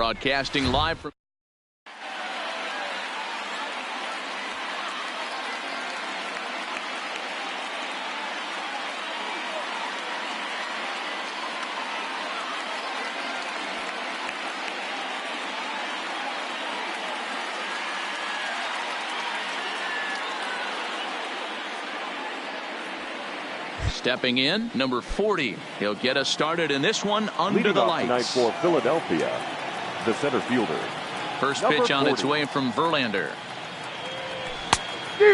Broadcasting live from stepping in, number 40. He'll get us started in this one under the lights. Tonight for Philadelphia, the center fielder. First pitch on its way from Verlander.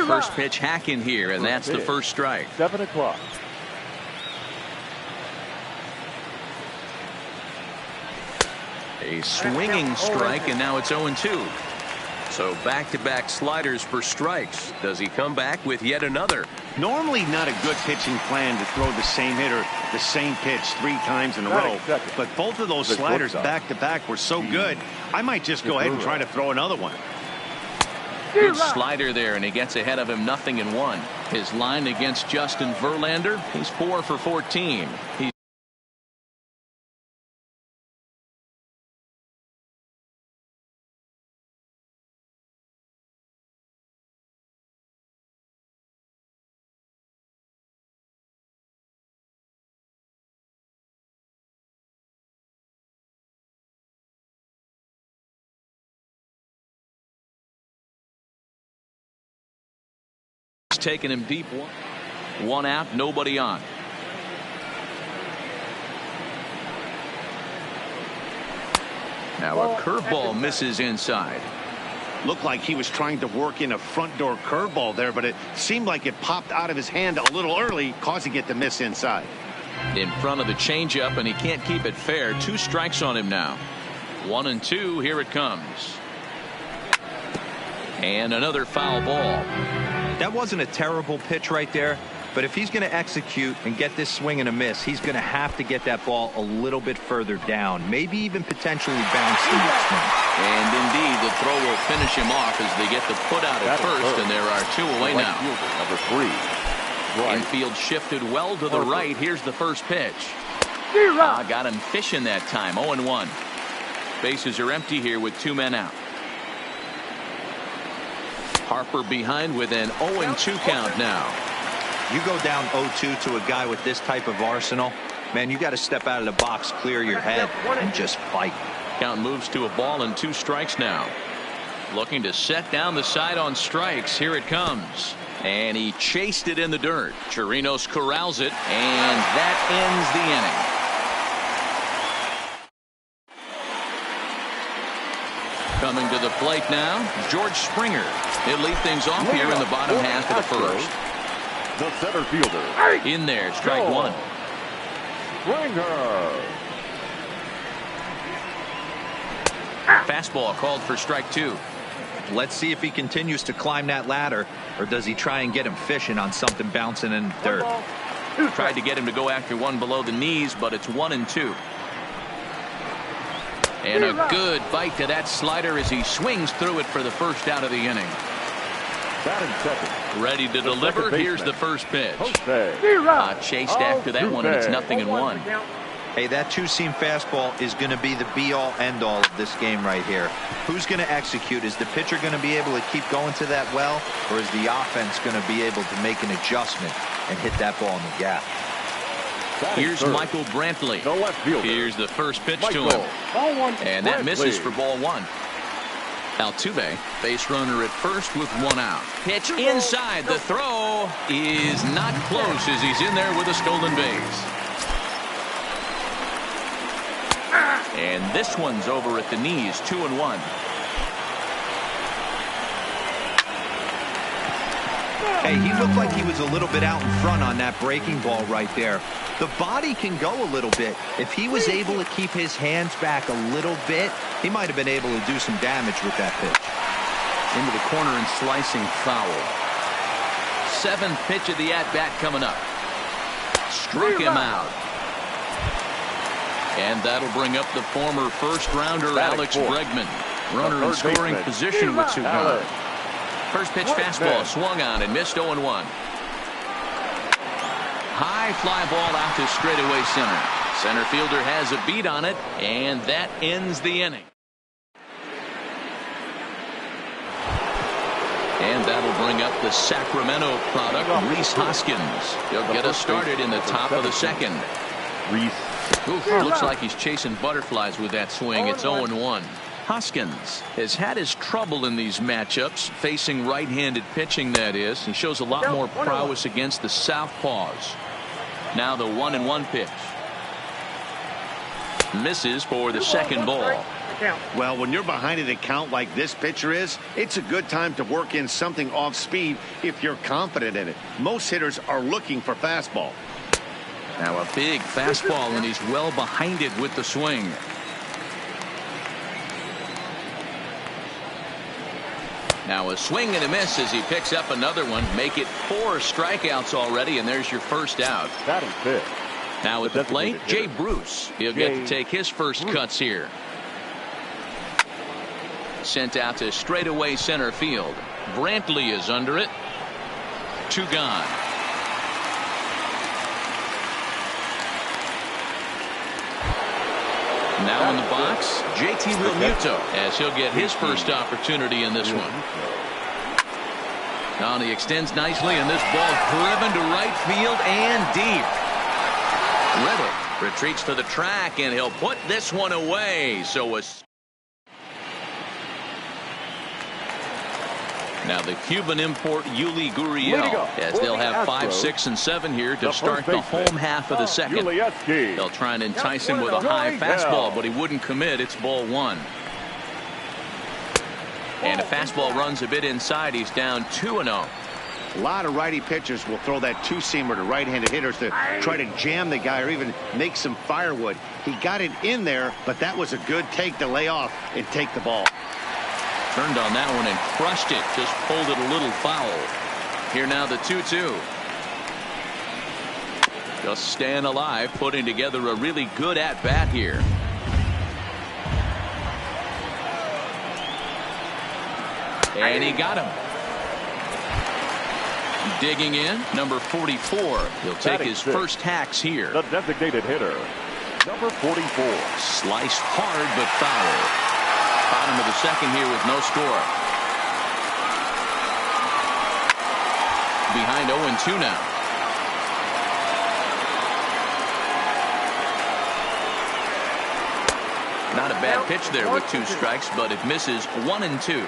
First pitch hack in here, and that's the first strike. 7 o'clock. A swinging strike, and now it's 0-2. So back-to-back sliders for strikes. Does he come back with yet another? Normally not a good pitching plan to throw the same hitter the same pitch 3 times in a row. But both of those sliders back-to-back were so good, I might just go ahead and try to throw another one. Good slider there, and he gets ahead of him 0-1. His line against Justin Verlander, he's 4 for 14. Taking him deep. One out, nobody on. Now a curveball misses inside. Looked like he was trying to work in a front door curveball there, but it seemed like it popped out of his hand a little early, causing it to miss inside. In front of the changeup, and he can't keep it fair. 2 strikes on him now. 1-2. Here it comes. And another foul ball. That wasn't a terrible pitch right there, but if he's going to execute and get this swing and a miss, he's going to have to get that ball a little bit further down, maybe even potentially bounce the next one. And indeed, the throw will finish him off as they get the put out at first, and there are 2 away now. Number 3. Infield shifted well to the right. Here's the first pitch. Got him fishing that time. 0-1. Bases are empty here with 2 men out. Harper behind with an 0-2 count now. You go down 0-2 to a guy with this type of arsenal, man, you got to step out of the box, clear your head, and just fight. Count moves to a ball and 2 strikes now. Looking to set down the side on strikes. Here it comes. And he chased it in the dirt. Chirinos corrals it, and that ends the inning. Coming to the plate now, George Springer. He'll lead things off here in the bottom half of the first. The center fielder. In there, strike 1. Springer. Fastball called for strike 2. Let's see if he continues to climb that ladder, or does he try and get him fishing on something bouncing in the dirt. Tried to get him to go after one below the knees, but it's 1-2. And a good bite to that slider as he swings through it for the first out of the inning. Ready to deliver. Here's the first pitch. Chased after that one, and it's 0-1. Hey, that 2-seam fastball is going to be the be-all, end-all of this game right here. Who's going to execute? Is the pitcher going to be able to keep going to that well, or is the offense going to be able to make an adjustment and hit that ball in the gap? Here's Michael Brantley. Here's the first pitch to him. And that misses for ball 1. Altuve, base runner at first with 1 out. Pitch inside. The throw is not close as he's in there with a stolen base. And this one's over at the knees. 2-1. Hey, he looked like he was a little bit out in front on that breaking ball right there. The body can go a little bit. If he was able to keep his hands back a little bit, he might have been able to do some damage with that pitch. Into the corner and slicing foul. 7th pitch of the at-bat coming up. Struck him out. And that'll bring up the former first-rounder Alex Bregman. Runner in scoring position with 2 gone. First pitch fastball swung on and missed. 0-1. High fly ball out to straightaway center. Center fielder has a beat on it, and that ends the inning. And that'll bring up the Sacramento product, Rhys Hoskins. He'll get us started in the top of the second. Looks like he's chasing butterflies with that swing. It's 0-1. Hoskins has had his trouble in these matchups, facing right-handed pitching, that is. He shows a lot more prowess against the southpaws. Now the 1-1 pitch. Misses for the second ball. Well, when you're behind an account like this pitcher is, it's a good time to work in something off speed if you're confident in it. Most hitters are looking for fastball. Now a big fastball, and he's well behind it with the swing. Now a swing and a miss as he picks up another one. Make it 4 strikeouts already, and there's your first out. That is it. Now at the plate, Jay Bruce. He'll get to take his first cuts here. Sent out to straightaway center field. Brantley is under it. 2 gone. Now in the box, JT Realmuto, as he'll get his first opportunity in this one. Now he extends nicely, and this ball driven to right field and deep. Riddle retreats to the track, and he'll put this one away. Now the Cuban import Yuli Gurriel, as they'll have 5, 6, and 7 here to start the home half of the second. They'll try and entice him with a high fastball, but he wouldn't commit. It's ball 1. And a fastball runs a bit inside. He's down 2-0. A lot of righty pitchers will throw that two-seamer to right-handed hitters to try to jam the guy or even make some firewood. He got it in there, but that was a good take to lay off and take the ball. Turned on that one and crushed it. Just pulled it a little foul. Here now the 2-2. Just staying alive, putting together a really good at-bat here. And he got him. Digging in, number 44. He'll take his first hacks here. The designated hitter, number 44. Sliced hard but foul. Bottom of the second here with no score. Behind 0-2 now. Not a bad pitch there with 2 strikes, but it misses 1-2.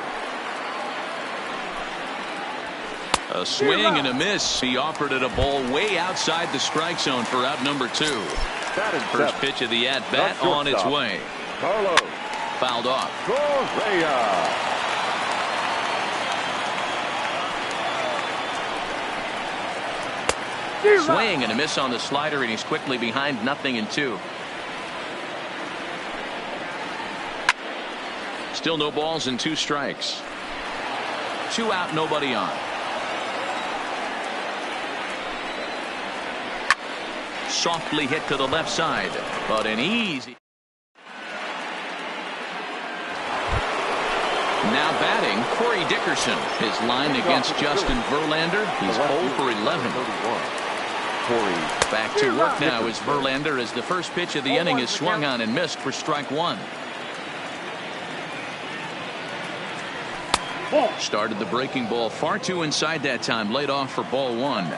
A swing and a miss. He offered it a ball way outside the strike zone for out number 2. First pitch of the at-bat on its way. Carlos. Fouled off. Swing and a miss on the slider, and he's quickly behind 0-2. Still no balls and 2 strikes. 2 out, nobody on. Softly hit to the left side, but an easy. Now batting, Corey Dickerson. His line against Justin Verlander. He's 0 for 11. Back to work now is Verlander, as the first pitch of the inning is swung on and missed for strike 1. Started the breaking ball far too inside that time. Laid off for ball 1.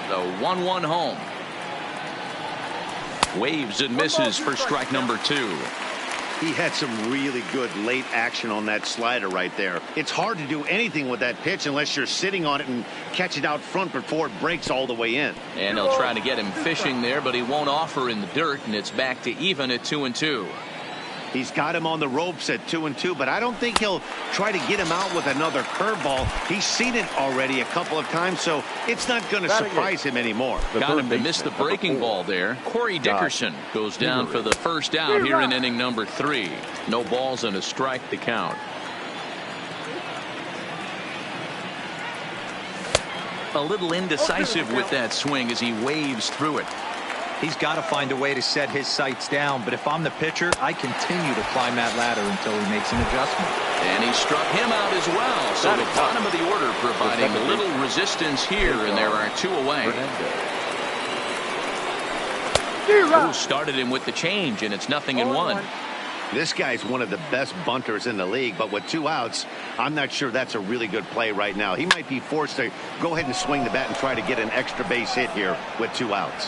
The 1-1 home. Waves and misses for strike number 2. He had some really good late action on that slider right there. It's hard to do anything with that pitch unless you're sitting on it and catch it out front before it breaks all the way in. And they'll try to get him fishing there, but he won't offer in the dirt, and it's back to even at 2-2. He's got him on the ropes at 2-2, but I don't think he'll try to get him out with another curveball. He's seen it already a couple of times, so it's not going to surprise him anymore. Got him to miss the breaking ball there. Corey Dickerson goes down for the first out here in inning number 3. No balls and a strike to count. A little indecisive with that swing as he waves through it. He's got to find a way to set his sights down, but if I'm the pitcher, I continue to climb that ladder until he makes an adjustment. And he struck him out as well. So the bottom of the order providing a little resistance here, and there are 2 away. Started him with the change, and it's 0-1. This guy's one of the best bunters in the league, but with 2 outs, I'm not sure that's a really good play right now. He might be forced to go ahead and swing the bat and try to get an extra base hit here with 2 outs.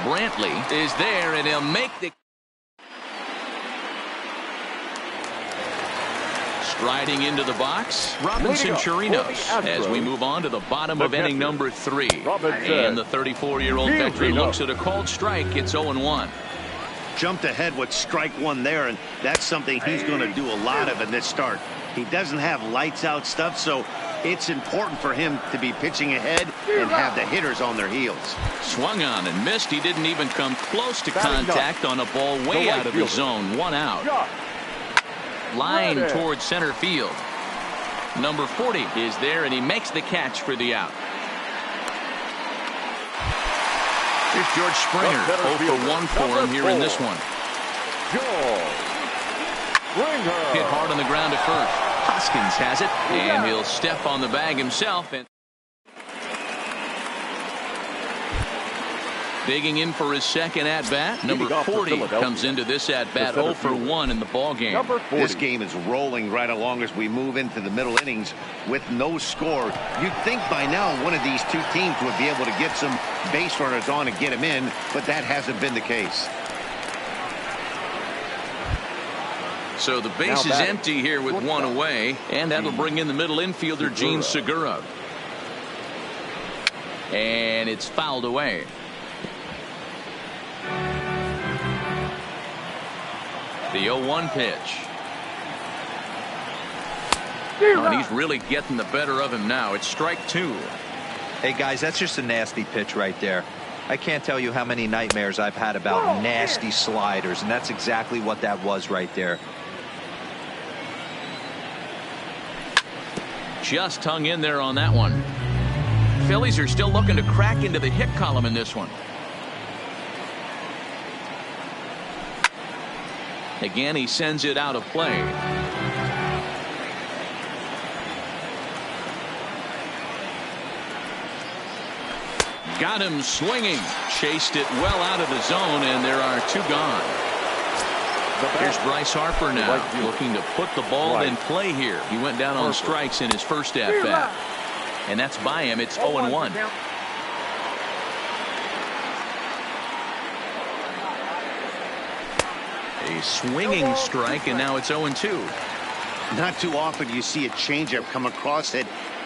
Brantley is there, and he'll make the... Striding into the box, Robinson Chirinos, as we move on to the bottom of inning number 3. And the 34-year-old veteran looks at a called strike. It's 0-1. Jumped ahead with strike 1 there, and that's something he's going to do a lot of in this start. He doesn't have lights out stuff, so it's important for him to be pitching ahead and have the hitters on their heels. Swung on and missed. He didn't even come close to contact on a ball way out of the zone. 1 out. Line towards center field. Number 40 is there, and he makes the catch for the out. Here's George Springer. 0 for 1 for him here in this one. Hit hard on the ground at first. Hoskins has it, and he'll step on the bag himself. And digging in for his second at-bat. Number 40 comes into this at-bat 0 for 1 in the ballgame. This game is rolling right along as we move into the middle innings with no score. You'd think by now one of these 2 teams would be able to get some base runners on and get them in, but that hasn't been the case. So the base is empty here with 1 away, and that'll bring in the middle infielder, Gene Segura. And it's fouled away. The 0-1 pitch. And he's really getting the better of him now. It's strike 2. Hey, guys, that's just a nasty pitch right there. I can't tell you how many nightmares I've had about nasty sliders, and that's exactly what that was right there. Just hung in there on that one. Phillies are still looking to crack into the hit column in this one. Again, he sends it out of play. Got him swinging. Chased it well out of the zone, and there are 2 gone. Here's Bryce Harper now, looking to put the ball in play here. He went down on strikes in his first at-bat. And that's by him. It's 0-1. A swinging strike, and now it's 0-2. Not too often you see a changeup come across at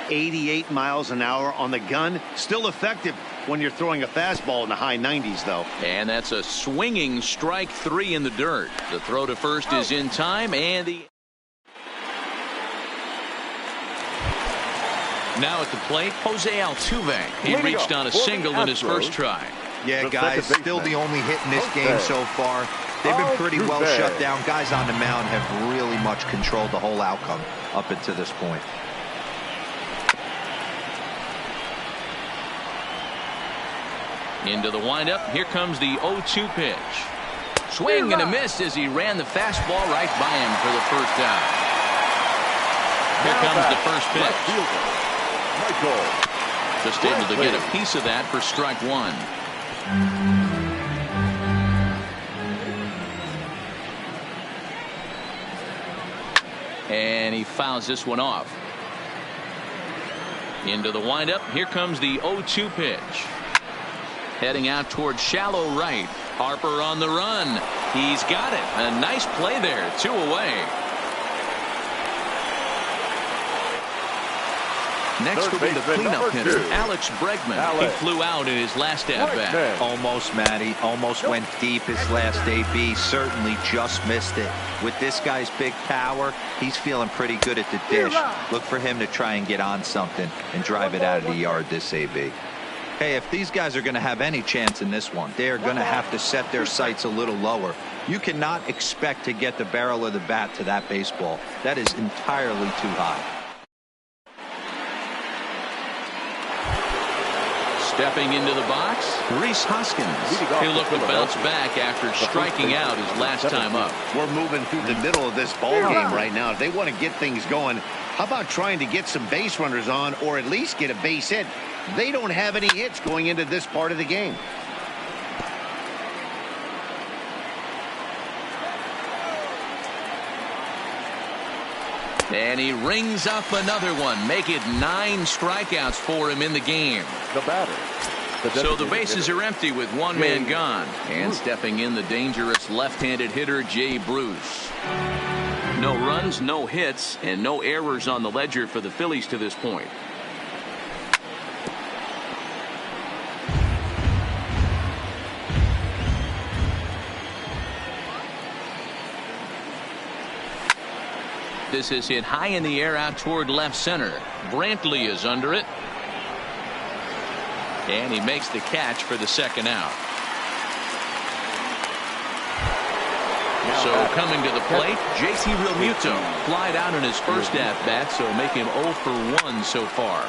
88 miles an hour on the gun. Still effective when you're throwing a fastball in the high 90s, though. And that's a swinging strike 3 in the dirt. The throw to first is in time, and the... Now at the plate, Jose Altuve. He reached on a single in his first try. Yeah, guys, still the only hit in this game so far. They've been pretty well shut down. Guys on the mound have really much controlled the whole outcome up until this point. Into the windup. Here comes the 0-2 pitch. Swing and a miss as he ran the fastball right by him for the first out. Here comes the first pitch. Just able to get a piece of that for strike 1. And he fouls this one off. Into the windup. Here comes the 0-2 pitch. Heading out towards shallow right. Harper on the run. He's got it. A nice play there. 2 away. Next will be the cleanup hitter, Alex Bregman. He flew out in his last at-bat. Almost, Matty. Almost went deep his last AB. Certainly just missed it. With this guy's big power, he's feeling pretty good at the dish. Look for him to try and get on something and drive it out of the yard this AB. Hey, if these guys are going to have any chance in this one, they are going to have to set their sights a little lower. You cannot expect to get the barrel of the bat to that baseball. That is entirely too high. Stepping into the box, Rhys Hoskins. He'll look to bounce back after striking out his last time up. We're moving through the middle of this ball game right now. If they want to get things going, how about trying to get some base runners on or at least get a base hit? They don't have any hits going into this part of the game. And he rings up another one. Make it 9 strikeouts for him in the game. The batter. So the bases are empty with one man gone. And stepping in, the dangerous left-handed hitter, Jay Bruce. No runs, no hits, and no errors on the ledger for the Phillies to this point. This is hit high in the air out toward left center. Brantley is under it. And he makes the catch for the second out. So coming to the plate, JT Realmuto flied out in his first at-bat, so make him 0 for 1 so far.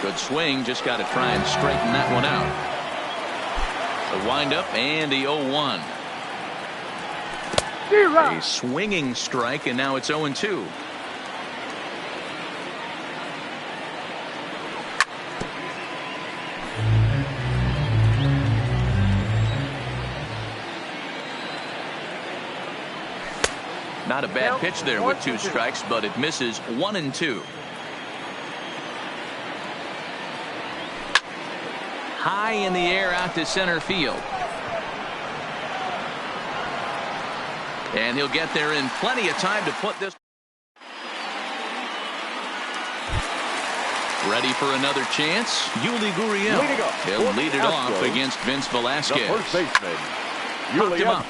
Good swing, just got to try and straighten that one out. The windup and the 0-1. A swinging strike, and now it's 0-2. Not a bad pitch there with 2 strikes, but it misses 1-2. High in the air out to center field. And he'll get there in plenty of time to put this. Ready for another chance. Yuli Gurriel. He'll lead it off against Vince Velasquez. The first baseman, Popped him up.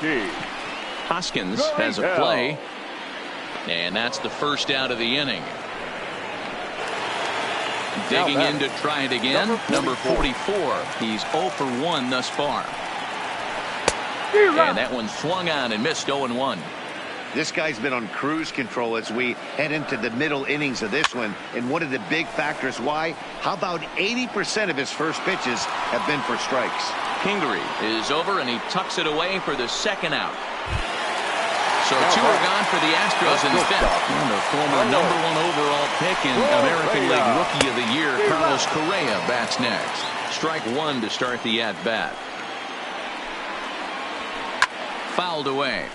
Hoskins has a play. And that's the first out of the inning. Digging in to try it again. Number 44. He's 0 for 1 thus far. And that one swung on and missed 0-1. This guy's been on cruise control as we head into the middle innings of this one. And one of the big factors why, how about 80% of his first pitches have been for strikes. Kingery is over, and he tucks it away for the second out. So 2 are gone for the Astros in the 5th. And the former number 1 overall pick and American League Rookie of the Year, Carlos Correa, bats next. Strike 1 to start the at-bat. Fouled away.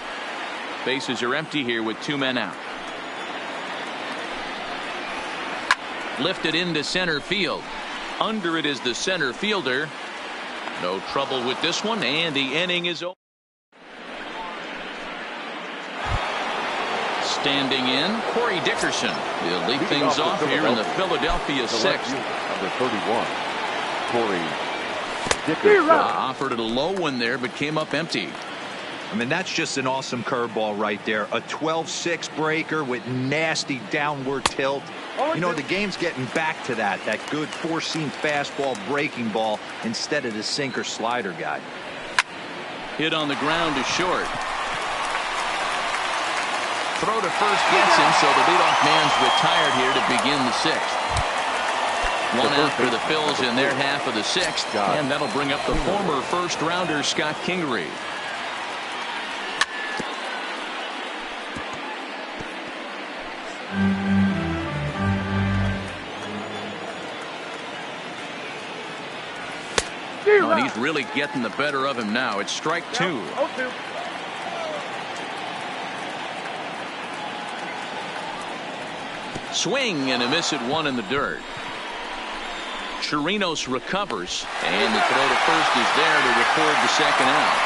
Bases are empty here with 2 men out. Lifted into center field. Under it is the center fielder. No trouble with this one, and the inning is over. Standing in, Corey Dickerson. He'll lead things off here in the Philadelphia 6th. Number 31, Corey Dickerson. Offered it a low one there, but came up empty. I mean, that's just an awesome curveball right there. A 12-6 breaker with nasty downward tilt. You know, the game's getting back to that good 4-seam fastball breaking ball instead of the sinker slider guy. Hit on the ground to short. Throw to first gets him, so the leadoff man's retired here to begin the 6th. 1 out for the Phils in their half of the 6th, and that'll bring up the former first-rounder Scott Kingery. Oh, and he's really getting the better of him now. It's strike 2. Swing and a miss at 1 in the dirt. Chirinos recovers, and the throw to first is there to record the second out.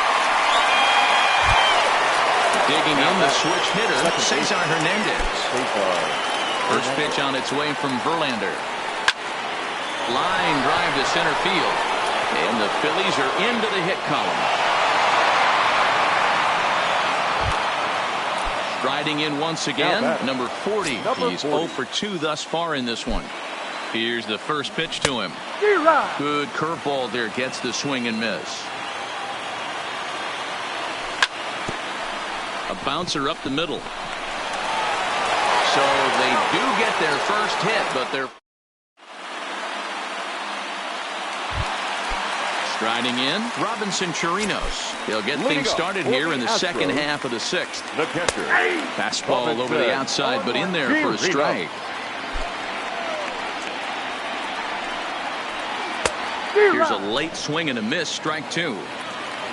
Digging in, the switch hitter, Cesar Hernandez. First pitch on its way from Verlander. Line drive to center field. And the Phillies are into the hit column. Striding in once again, number 40. He's 0 for 2 thus far in this one. Here's the first pitch to him. Good curveball there, gets the swing and miss. A bouncer up the middle. So they do get their first hit, but they're striding in, Robinson Chirinos. He'll get things started here in the second half of the 6th. The catcher. Fastball over the outside, but in there for a strike. Here's a late swing and a miss, strike 2.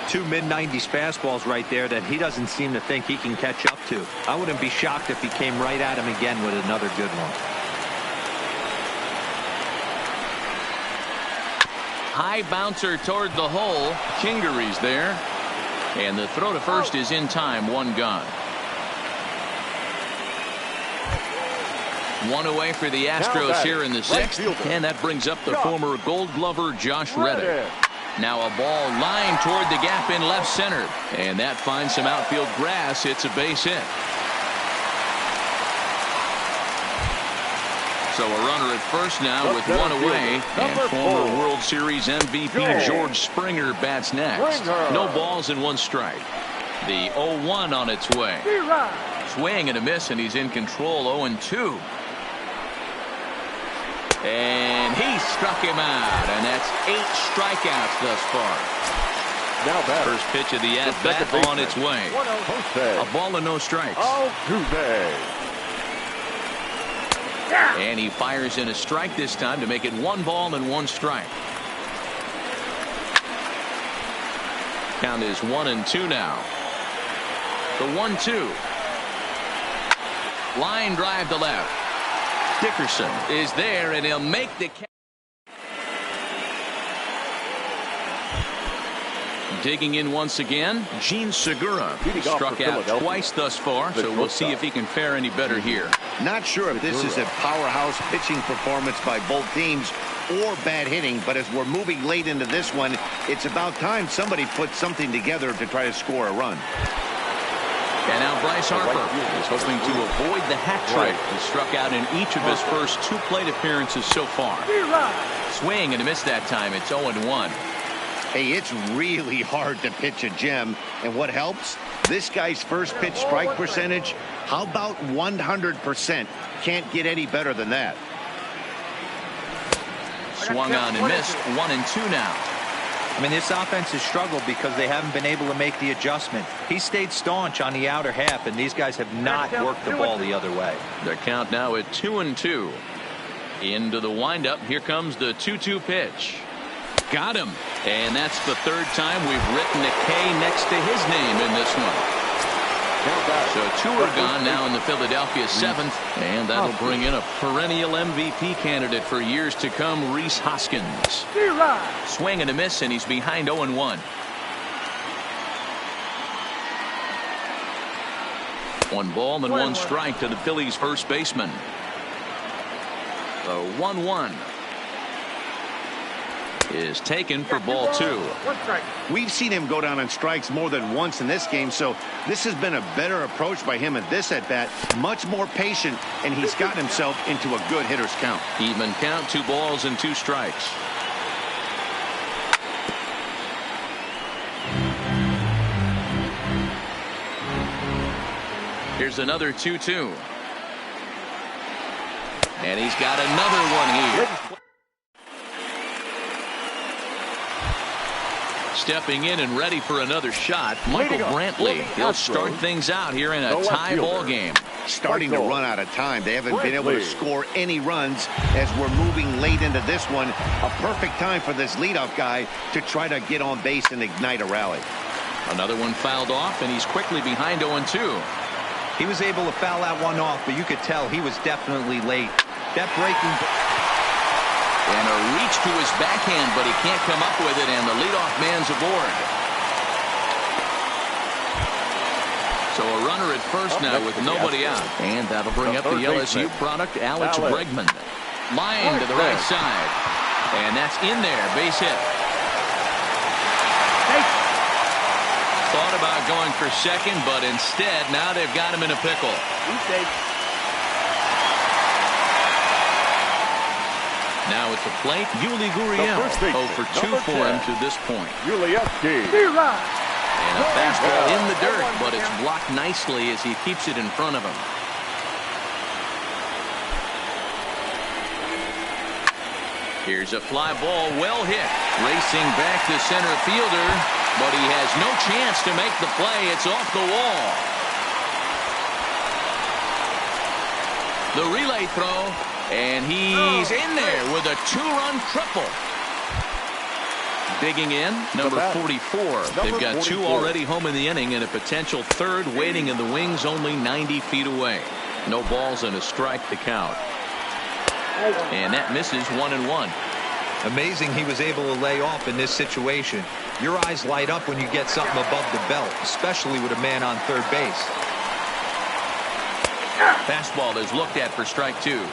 Two mid-90s fastballs right there that he doesn't seem to think he can catch up to. I wouldn't be shocked if he came right at him again with another good one. High bouncer toward the hole. Kingery's there. And the throw to first is in time. One gone. One away for the Astros here in the sixth. And that brings up the former Gold Glover Josh Reddick. Now a ball lined toward the gap in left center. And that finds some outfield grass. It's a base hit. So a runner at first now with one away. And former World Series MVP George Springer bats next. No balls and one strike. The 0-1 on its way. Swing and a miss, and he's in control. 0-2. And he struck him out, and that's 8 strikeouts thus far. Now batter. First pitch of the at-bat on its way. A ball and no strikes. And he fires in a strike this time to make it 1 ball and 1 strike. Count is 1-2 now. The 1-2. Line drive to left. Dickerson is there, and he'll make the catch. Digging in once again, Gene Segura. He struck out twice thus far, so we'll see if he can fare any better here. Not sure if this is a powerhouse pitching performance by both teams or bad hitting, but as we're moving late into this one, it's about time somebody puts something together to try to score a run. And now Bryce Harper is hoping to avoid the hat trick. He struck out in each of his first 2 plate appearances so far. Swing and a miss that time. It's 0-1. Hey, it's really hard to pitch a gem. And what helps? This guy's first pitch strike percentage, how about 100%? Can't get any better than that. Swung on and missed. 1-2 now. I mean, this offense has struggled because they haven't been able to make the adjustment. He stayed staunch on the outer half, and these guys have not worked the ball the other way. The count now at 2-2. Into the windup. Here comes the 2-2 pitch. Got him. And that's the 3rd time we've written a K next to his name in this one. So 2 are gone now in the Philadelphia 7th. And that'll bring in a perennial MVP candidate for years to come, Rhys Hoskins. Swing and a miss, and he's behind 0-1. 1 ball and 1 strike to the Phillies' first baseman. The 1-1 is taken for ball 2. We've seen him go down on strikes more than once in this game, so this has been a better approach by him at this at-bat. Much more patient, and he's gotten himself into a good hitter's count. Even count, 2 balls and 2 strikes. Here's another 2-2. And he's got another one here. Stepping in and ready for another shot, Michael Brantley. He'll start things out here in a tie ball game. Starting to run out of time. They haven't been able to score any runs as we're moving late into this one. A perfect time for this leadoff guy to try to get on base and ignite a rally. Another one fouled off, and he's quickly behind 0-2. He was able to foul that one off, but you could tell he was definitely late. That breaking... And a reach to his backhand, but he can't come up with it, and the leadoff man's aboard. So a runner at first now with nobody out. And that'll bring up the LSU product, Alex Bregman. Line to the right side. And that's in there, base hit. Thought about going for second, but instead, now they've got him in a pickle. Now at the plate, Yuli Gurriel. 0 for 2 for him to this point. And a fastball in the dirt, but it's blocked nicely as he keeps it in front of him. Here's a fly ball, well hit. Racing back to center fielder, but he has no chance to make the play. It's off the wall. The relay throw. And he's in there with a 2-run triple. Digging in, number 44. They've got 2 already home in the inning and a potential 3rd waiting in the wings only 90 feet away. No balls and a strike to count. And that misses 1-1. Amazing he was able to lay off in this situation. Your eyes light up when you get something above the belt, especially with a man on third base. Fastball is looked at for strike 2.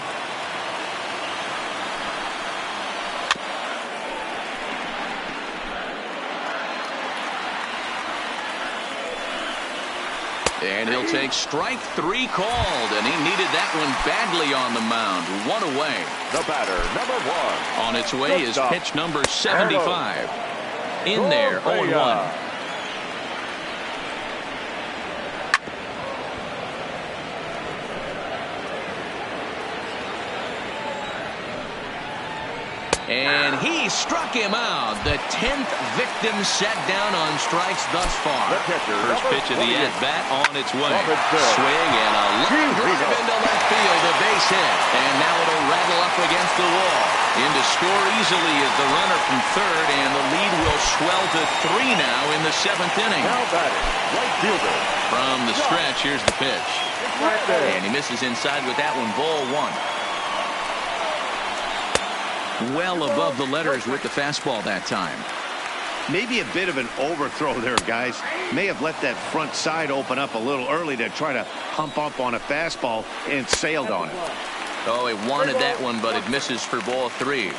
And he'll take strike 3 called, and he needed that one badly on the mound. 1 away. The batter, number 1. On its way is pitch number 75. In there, 0-1. And he struck him out. The 10th victim set down on strikes thus far. First pitch of the at-bat on its way. Swing and a line drive into left field, a base hit. And now it'll rattle up against the wall. In to score easily is the runner from third, and the lead will swell to 3 now in the 7th inning. Now batting, right fielder. From the stretch, here's the pitch. And he misses inside with that one, ball 1. Well above the letters with the fastball that time. Maybe a bit of an overthrow there, guys. May have let that front side open up a little early to try to hump up on a fastball and sailed on it. Oh, he wanted that one, but it misses for ball 3.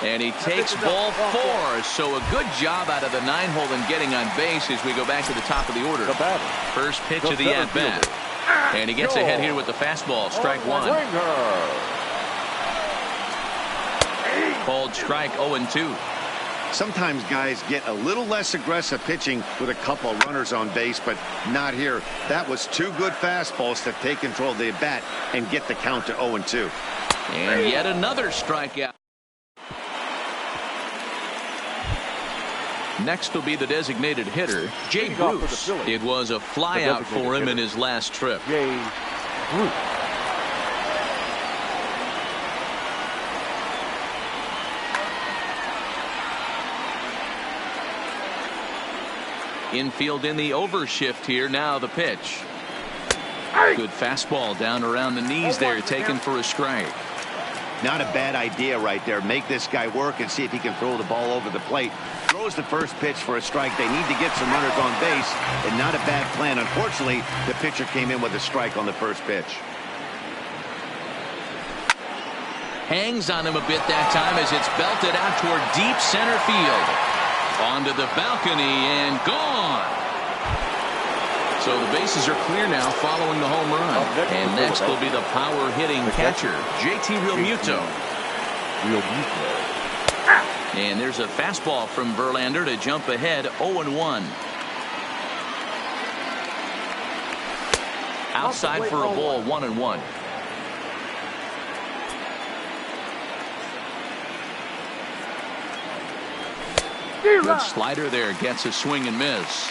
And he takes ball 4. So a good job out of the 9-hole in getting on base as we go back to the top of the order. First pitch of the at-bat. And he gets ahead here with the fastball, strike 1. Called strike 0-2. Sometimes guys get a little less aggressive pitching with a couple of runners on base, but not here. That was 2 good fastballs to take control of the bat and get the count to 0-2. And yet another strikeout. Next will be the designated hitter, Jay Bruce. It was a flyout for him in his last trip. Jay Bruce. Infield in the overshift here. Now the pitch. Good fastball down around the knees there, taken for a strike. Not a bad idea right there. Make this guy work and see if he can throw the ball over the plate. Throws the first pitch for a strike. They need to get some runners on base, and not a bad plan. Unfortunately, the pitcher came in with a strike on the first pitch. Hangs on him a bit that time as it's belted out toward deep center field. Onto the balcony and gone. So the bases are clear now following the home run. And next will be the power hitting catcher, JT Realmuto. And there's a fastball from Verlander to jump ahead 0-1. Outside for a ball, 1-1. Good slider there, gets a swing and miss.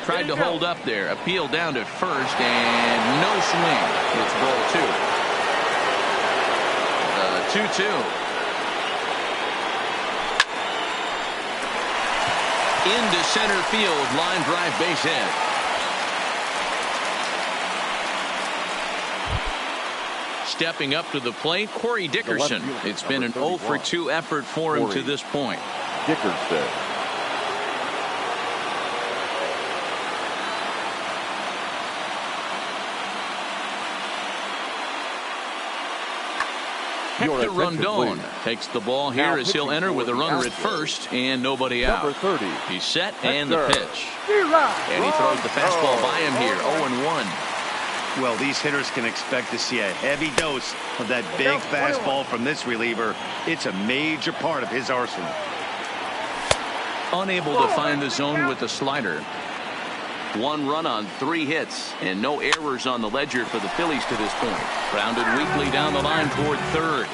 Tried to hold up there, appeal down to first, and no swing. It's ball 2. 2-2. Into center field, line drive, base hit. Stepping up to the plate, Corey Dickerson. It's been an 0-for-2 effort for him to this point. Dickerson. Hector Rondon takes the ball here as he'll enter with a runner at first and nobody out. He's set and the pitch. And he throws the fastball by him here, 0-1. Well, these hitters can expect to see a heavy dose of that big fastball from this reliever. It's a major part of his arsenal. Unable to find the zone with the slider. 1 run on 3 hits and no errors on the ledger for the Phillies to this point. Grounded weakly down the line toward third.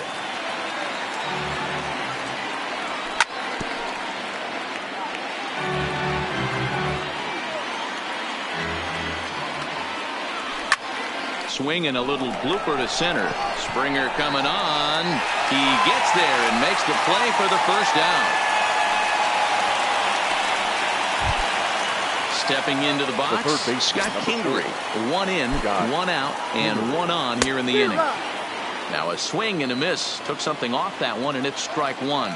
Swing and a little blooper to center. Springer coming on. He gets there and makes the play for the first down. Stepping into the box, Scott Kingery. One in, one out, and one on here in the inning. Now a swing and a miss. Took something off that one, and it's strike one.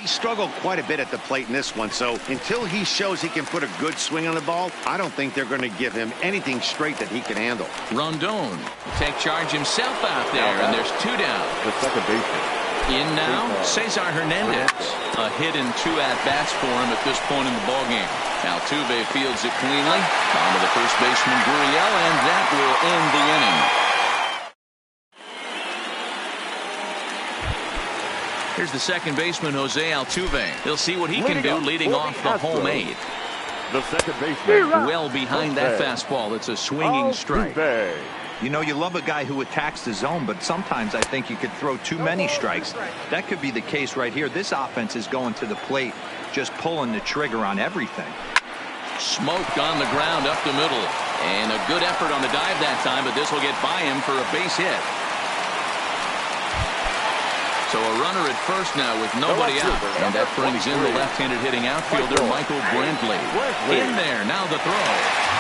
He struggled quite a bit at the plate in this one, so until he shows he can put a good swing on the ball, I don't think they're going to give him anything straight that he can handle. Rondon take charge himself out there, and there's two down. The second baseman. In now, Cesar Hernandez. A hit and two at-bats for him at this point in the ballgame. Altuve fields it cleanly. On to the first baseman, Gurriel, and that will end the inning. Here's the second baseman, Jose Altuve. He'll see what he can do leading off the home eight. The second baseman. Well behind that fastball. It's a swinging strike. You know, you love a guy who attacks the zone, but sometimes I think you could throw too many strikes. That could be the case right here. This offense is going to the plate, just pulling the trigger on everything. Smoked on the ground up the middle. And a good effort on the dive that time, but this will get by him for a base hit. So a runner at first now with nobody out. And that brings in the left-handed hitting outfielder, Michael Brantley. In there, now the throw.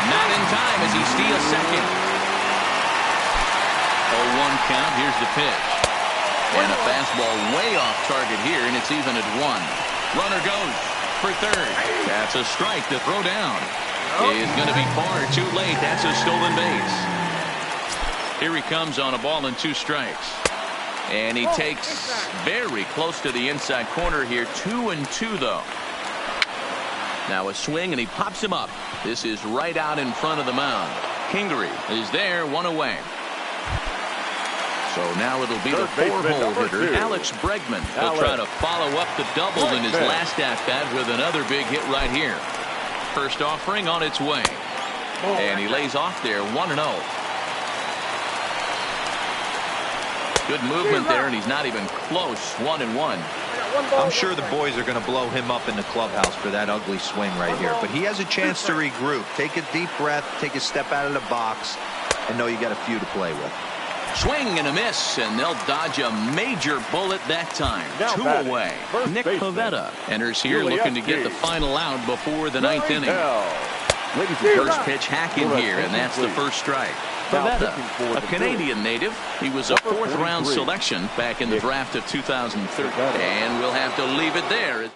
Not in time as he steals second. 0-1 count, here's the pitch. And a fastball way off target here, and it's even at one. Runner goes for third. That's a strike to throw down. Is going to be far too late. That's a stolen base. Here he comes on a ball and two strikes. And he takes very close to the inside corner here. 2-2 though. Now a swing and he pops him up. This is right out in front of the mound. Kingery is there, one away. So now it'll be the four-hole hitter, Alex Bregman. He'll try to follow up the double in his last at-bat with another big hit right here. First offering on its way. And he lays off there, 1-0. Good movement there, and he's not even close. 1-1. I'm sure the boys are going to blow him up in the clubhouse for that ugly swing right here. But he has a chance to regroup. Take a deep breath, take a step out of the box, and know you got a few to play with. Swing and a miss, and they'll dodge a major bullet that time. Two away. Nick Pivetta enters here looking to get the final out before the ninth inning. First pitch hack in here, and that's the first strike. Pivetta, a Canadian native. He was a fourth-round selection back in the draft of 2003. And we'll have to leave it there.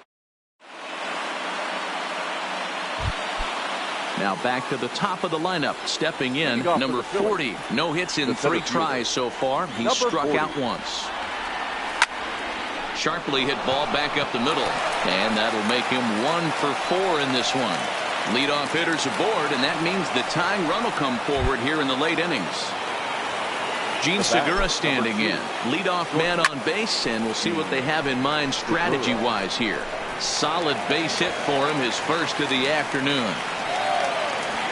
Now back to the top of the lineup. Stepping in, number 40. No hits in 3 tries so far. He struck out once. Sharply hit ball back up the middle. And that'll make him 1 for 4 in this one. Leadoff hitters aboard, and that means the tying run will come forward here in the late innings. Gene Segura standing in. Leadoff man on base, and we'll see what they have in mind strategy-wise here. Solid base hit for him, his first of the afternoon.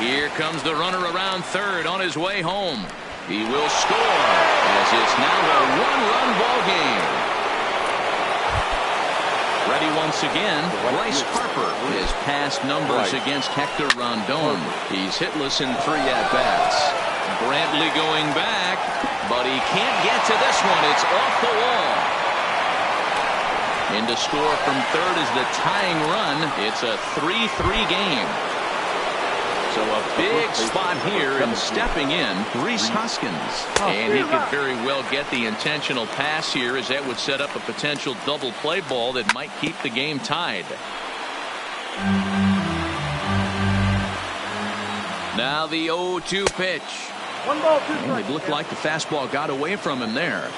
Here comes the runner around third on his way home. He will score, as it's now a one-run ball game. Ready once again, Bryce Harper. His past numbers against Hector Rondon. He's hitless in 3 at-bats. Brantley going back, but he can't get to this one. It's off the wall. In to score from third is the tying run. It's a 3-3 game. So a big spot here, and stepping in, Rhys Hoskins. And he could very well get the intentional pass here, as that would set up a potential double play ball that might keep the game tied. Now the 0-2 pitch. And it looked like the fastball got away from him there.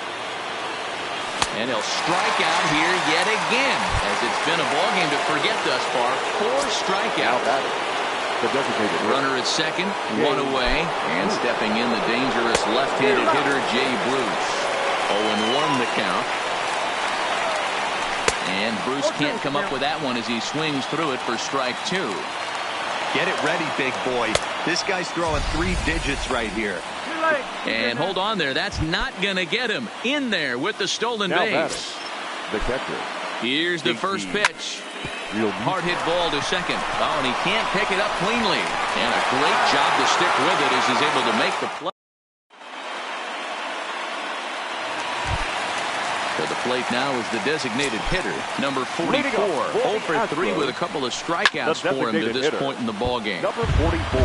And he'll strike out here yet again, as it's been a ball game to forget thus far. 4 strikeouts. The designated runner at second, 1 away, and stepping in the dangerous left-handed hitter Jay Bruce. 0-1 the count. And Bruce can't come up with that one as he swings through it for strike 2. Get it ready, big boy. This guy's throwing 3 digits right here. And hold on there. That's not going to get him in there with the stolen base. The catcher. Here's the first pitch. Hard hit ball to second. Oh, and he can't pick it up cleanly. And a great job to stick with it as he's able to make the play. At the plate now is the designated hitter, number 44. 0 for 3 with a couple of strikeouts for him to this point in the ball game. Number 44.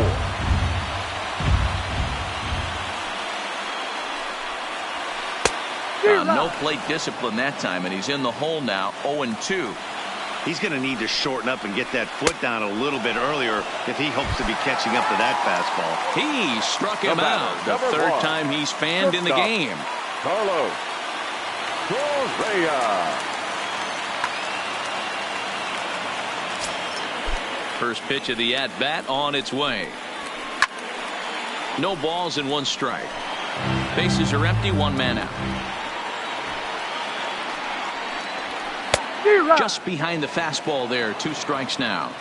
No plate discipline that time, and he's in the hole now, 0-2. He's going to need to shorten up and get that foot down a little bit earlier if he hopes to be catching up to that fastball. He struck him out. The third time he's fanned in the game. Carlos Correa. First pitch of the at-bat on its way. No balls and 1 strike. Bases are empty, 1 man out. Just behind the fastball there, 2 strikes now.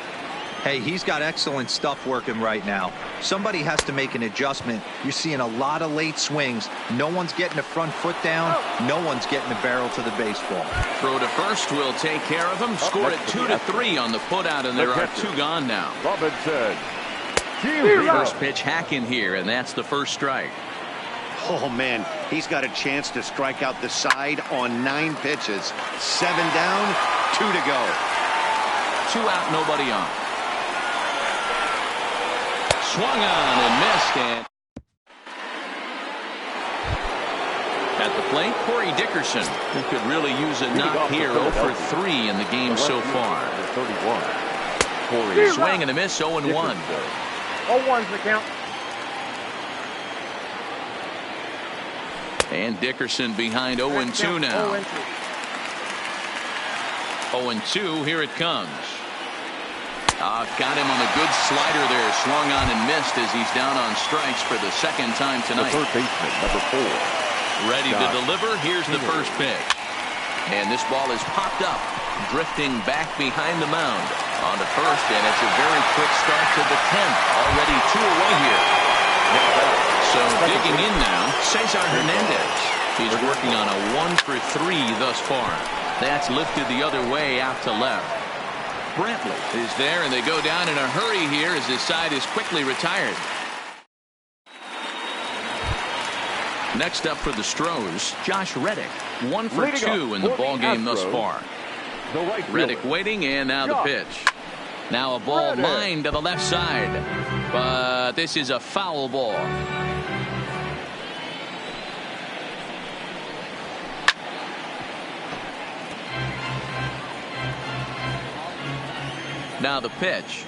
Hey, he's got excellent stuff working right now. Somebody has to make an adjustment. You're seeing a lot of late swings. No one's getting the front foot down. No one's getting the barrel to the baseball. Throw to first will take care of him. Score it 2-3 on the putout, and there are 2 gone now. Robinson. First pitch hacking here, and that's the first strike. Oh, man, he's got a chance to strike out the side on 9 pitches. 7 down, 2 to go. 2 out, nobody on. Swung on and missed. And at the plate, Corey Dickerson, who could really use a knock here. 0 for 3 in the game so far. 31. Corey swing and a miss, 0-1. 0-1's the count. And Dickerson behind 0-2 now. 0-2, here it comes. Got him on a good slider there. Swung on and missed as he's down on strikes for the 2nd time tonight. The third baseman, number 4. Ready to deliver. Here's the first pitch. And this ball is popped up, drifting back behind the mound. On to first, and it's a very quick start to the 10th. Already 2 away here. So digging in now, Cesar Hernandez. He's working on a 1 for 3 thus far. That's lifted the other way out to left. Brantley is there, and they go down in a hurry here as his side is quickly retired. Next up for the Stros, Josh Reddick. 1 for 2 in the ball game thus far. Reddick waiting, and now the pitch. Now a ball lined to the left side, but this is a foul ball. Now the pitch.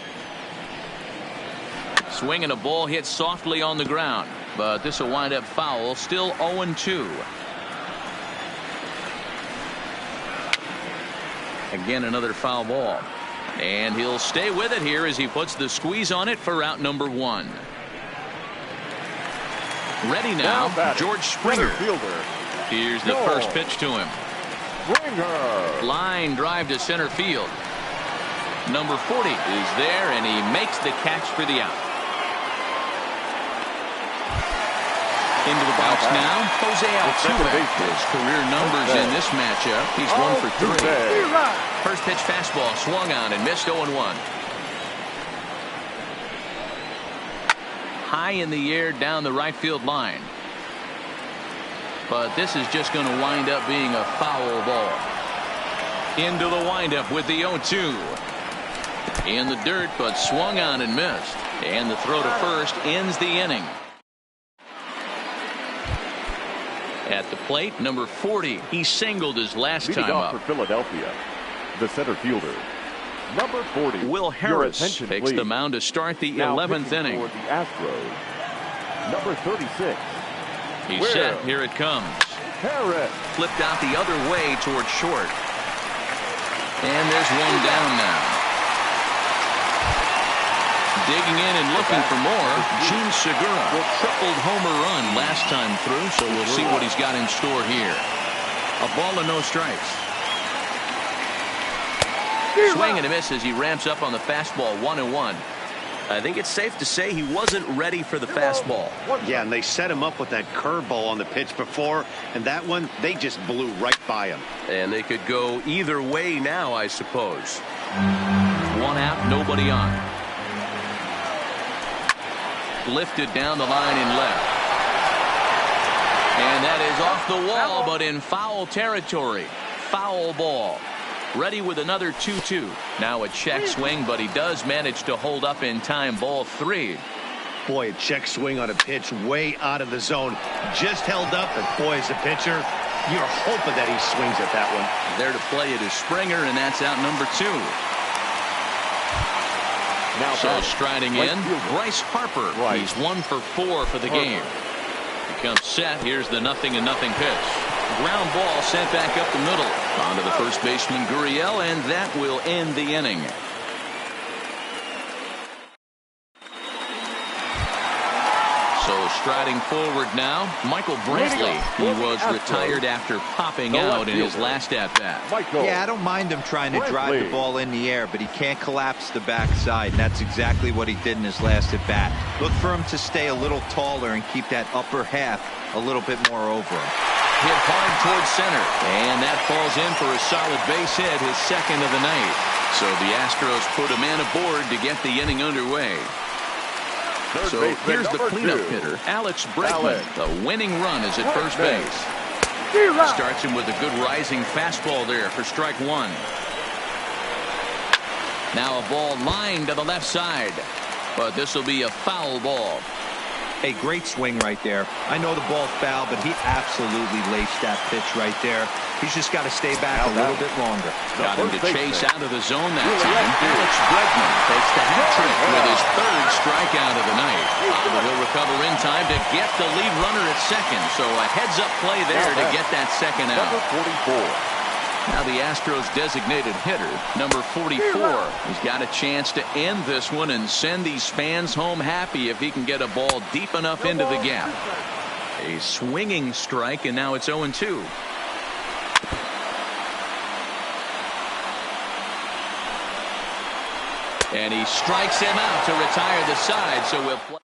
Swing and a ball hit softly on the ground, but this will wind up foul. Still 0-2. Again, another foul ball. And he'll stay with it here as he puts the squeeze on it for out number 1. Ready now, George Springer. Here's the first pitch to him. Line drive to center field. Number 40 is there, and he makes the catch for the out. Into the box now, Jose Altuve. His career numbers in this matchup. He's 1 for 3. First pitch fastball swung on and missed 0-1. High in the air down the right field line. But this is just going to wind up being a foul ball. Into the windup with the 0-2. In the dirt, but swung on and missed. And the throw to first ends the inning. At the plate, number 40. He singled his last time up. For Philadelphia, the center fielder, number 40. Will Harris takes the mound to start the 11th inning. For the Astros, number 36. He's set. Here it comes. Harris flipped out the other way towards short. And there's one down now. Digging in and looking for more, Gene Segura. Tripled homer run last time through, so we'll see what he's got in store here. A ball and no strikes. Swing and a miss as he ramps up on the fastball, 1-1. I think it's safe to say he wasn't ready for the fastball. Yeah, and they set him up with that curveball on the pitch before, and that one, they just blew right by him. And they could go either way now, I suppose. 1 out, nobody on. Lifted down the line in left. And that is off off the wall, but in foul territory. Foul ball. Ready with another 2-2. Now a check swing, but he does manage to hold up in time. Ball 3. Boy, a check swing on a pitch way out of the zone. Just held up, and boy, as a pitcher, you're hoping that he swings at that one. There to play it is Springer, and that's out number 2. Now so striding in, Bryce Harper. Right. He's 1 for 4 for the game. He comes set. Here's the 0-0 pitch. Ground ball sent back up the middle. On to the first baseman, Gurriel, and that will end the inning. So striding forward now, Michael Brantley. He was retired after popping out in his last at-bat. Yeah, I don't mind him trying to drive the ball in the air, but he can't collapse the backside, and that's exactly what he did in his last at-bat. Look for him to stay a little taller and keep that upper half a little bit more over him. Hit hard towards center, and that falls in for a solid base hit, his second of the night. So the Astros put a man aboard to get the inning underway. So here's the cleanup hitter, Alex Bregman. The winning run is at first base. Starts him with a good rising fastball there for strike 1. Now a ball lined to the left side, but this will be a foul ball. A great swing right there. I know the ball's foul, but he absolutely laced that pitch right there. He's just got to stay back a little bit longer. Got him to chase out of the zone that time. Alex Bregman takes the hat trick with his 3rd strikeout of the night. But he'll recover in time to get the lead runner at second. So a heads-up play there to get that second out. Number 44. Now the Astros designated hitter, number 44. He's got a chance to end this one and send these fans home happy if he can get a ball deep enough into the gap. A swinging strike, and now it's 0-2. And he strikes him out to retire the side, so we'll play.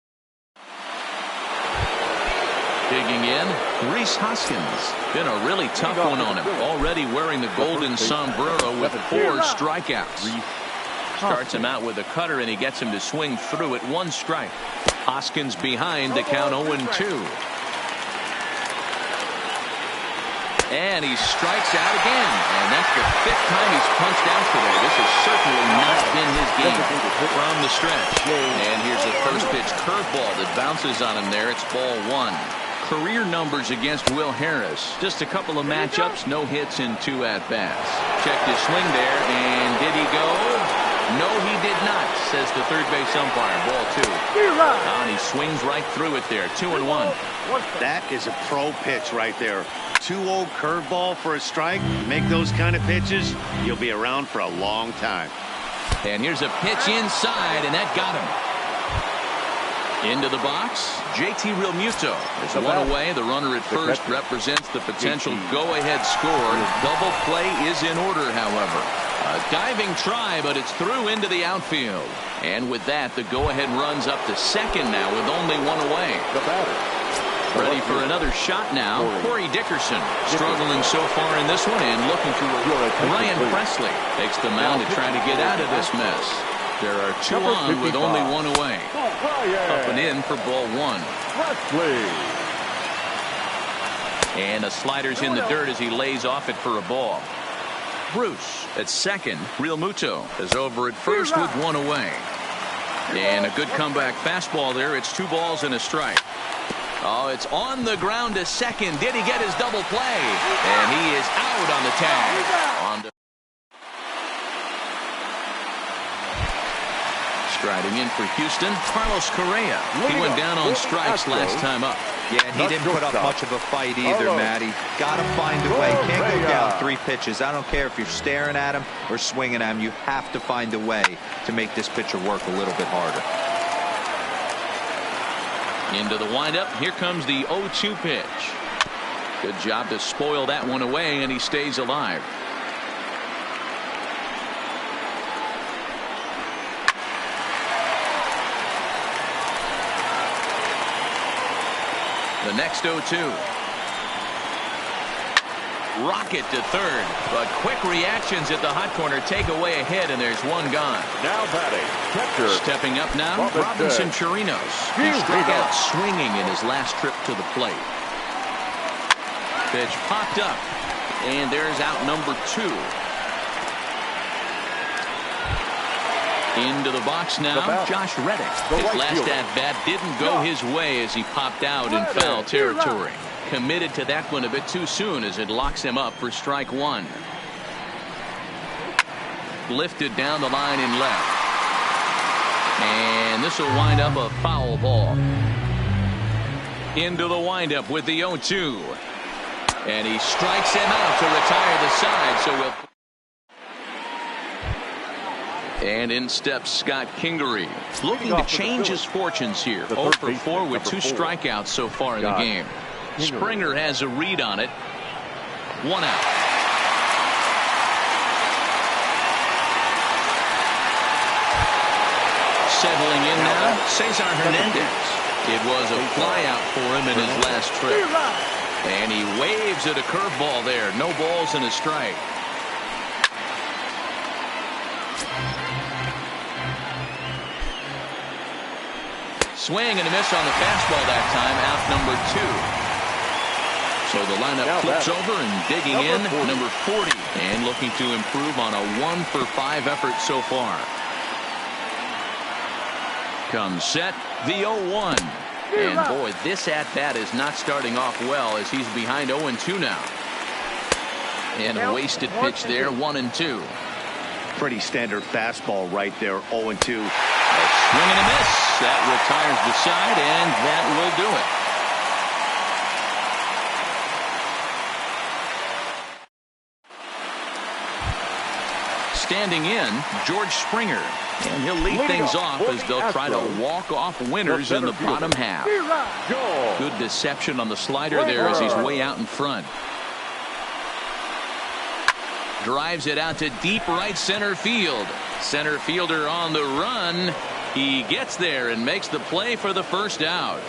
Digging in, Rhys Hoskins. Been a really tough one on him. Already wearing the golden sombrero with 4 strikeouts. Starts him out with a cutter, and he gets him to swing through at 1 strike. Hoskins behind to count 0-2. And he strikes out again. And that's the 5th time he's punched out today. This has certainly not been his game from the stretch. And here's a first pitch curveball that bounces on him there. It's ball 1. Career numbers against Will Harris. Just a couple of matchups, no hits in 2 at-bats. Checked his swing there, and did he go? No, he did not, says the third base umpire. Ball 2. And he swings right through it there. 2-1. That is a pro pitch right there. 2-0 curveball for a strike. Make those kind of pitches, you'll be around for a long time. And here's a pitch inside, and that got him. Into the box, JT Realmuto is 1 away. The runner at first represents the potential go-ahead score. Double play is in order, however. A diving try, but it's through into the outfield. And with that, the go-ahead runs up to second now with only 1 away. The batter. Ready for another shot now, Corey Dickerson. Struggling so far in this one and looking to Ryan Presley. Takes the mound to try to get out of this mess. There are 2 on with only 1 away. Up and in for ball 1. And a slider's in the dirt as he lays off it for a ball. Bruce at second. Realmuto is over at first with 1 away. And a good comeback fastball there. It's 2 balls and a strike. Oh, it's on the ground to second. Did he get his double play? And he is out on the tag. On to striding in for Houston, Carlos Correa. He went down on strikes last time up. Yeah, and he didn't put up much of a fight either, Matty. Got to find a way. Can't go down 3 pitches. I don't care if you're staring at him or swinging at him. You have to find a way to make this pitcher work a little bit harder. Into the windup. Here comes the 0-2 pitch. Good job to spoil that one away, and he stays alive. The next 0-2. Rocket to third, but quick reactions at the hot corner take away a hit, and there's 1 gone. Now batting, catcher. Stepping up now, Robinson Chirinos. He struck out swinging in his last trip to the plate. Pitch popped up. And there's out number 2. Into the box now, Josh Reddick. His last at-bat didn't go his way as he popped out in foul territory. Committed to that one a bit too soon as it locks him up for strike 1. Lifted down the line in left. And this will wind up a foul ball. Into the windup with the 0-2. And he strikes him out to retire the side. So we'll. And in steps Scott Kingery, looking to change his fortunes here. 0 for 4 with 2 strikeouts so far in the game. Springer has a read on it. 1 out. Settling in now, Cesar Hernandez. It was a flyout for him in his last trip. And he waves at a curveball there. No balls and a strike. Swing and a miss on the fastball that time. Out number 2. So the lineup flips over and digging in number 40 and looking to improve on a 1 for 5 effort so far. Comes set, the 0-1. And boy, this at-bat is not starting off well as he's behind 0-2 now. And a wasted pitch there, 1-2. Pretty standard fastball right there, 0-2. Swing and a miss. That retires the side, and that will do it. Standing in, George Springer. And he'll lead things off as they'll try to walk off winners in the bottom half. Good deception on the slider there as he's way out in front. Drives it out to deep right center field. Center fielder on the run. He gets there and makes the play for the first out.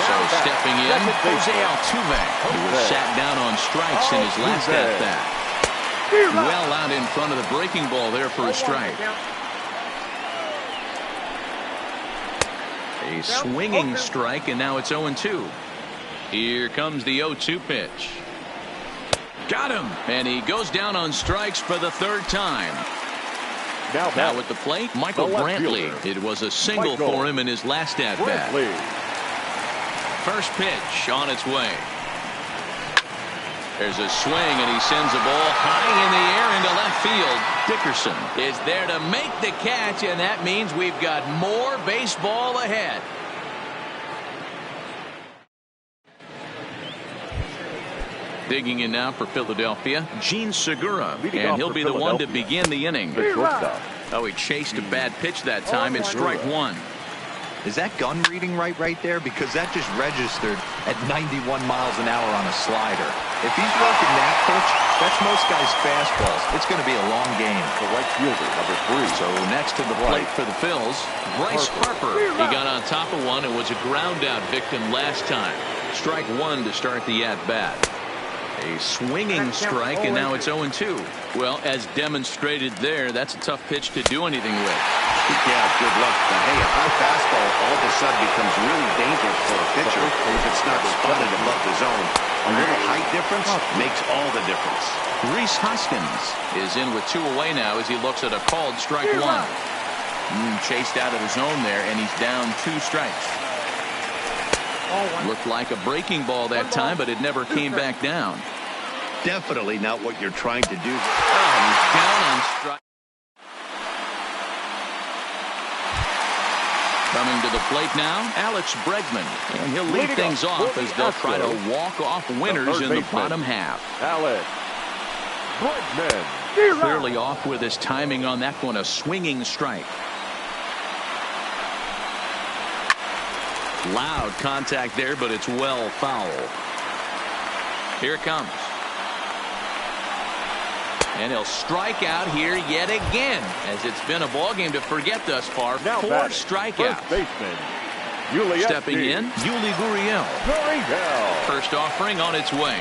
So stepping in, Jose Altuve, who was sat down on strikes in his last at-bat. Well out in front of the breaking ball there for a strike. A swinging strike, and now it's 0-2. Here comes the 0-2 pitch. Got him, and he goes down on strikes for the 3rd time. Now at the plate, Michael Brantley. It was a single for him in his last at-bat. First pitch on its way. There's a swing, and he sends a ball high in the air into left field. Dickerson is there to make the catch, and that means we've got more baseball ahead. Digging in now for Philadelphia, Gene Segura, and he'll be the one to begin the inning. Oh, he chased a bad pitch that time. It's strike 1. Is that gun reading right there? Because that just registered at 91 miles an hour on a slider. If he's working that pitch, that's most guys' fastballs. It's going to be a long game. The right fielder, number 3. So next to the plate for the Phils, Bryce Harper. He got on top of one and was a ground out victim last time. Strike 1 to start the at-bat. A swinging strike, and now it's 0-2. Well, as demonstrated there, that's a tough pitch to do anything with. Yeah, good luck. But hey, a high fastball all of a sudden becomes really dangerous for a pitcher if it's not spotted above the zone. A little height difference makes all the difference. Rhys Hoskins is in with 2 away now as he looks at a called strike 1. Chased out of the zone there, and he's down 2 strikes. Looked like a breaking ball that time, but it never came back down. Definitely not what you're trying to do. He's down on strike. Coming to the plate now, Alex Bregman. And he'll lead things off as they'll try to walk off winners in the bottom half. Alex Bregman. Clearly off with his timing on that one, a swinging strike. Loud contact there, but it's well foul. Here it comes. And he'll strike out here yet again, as it's been a ball game to forget thus far. 4 strikeouts. Stepping in, Yuli Gurriel. First offering on its way.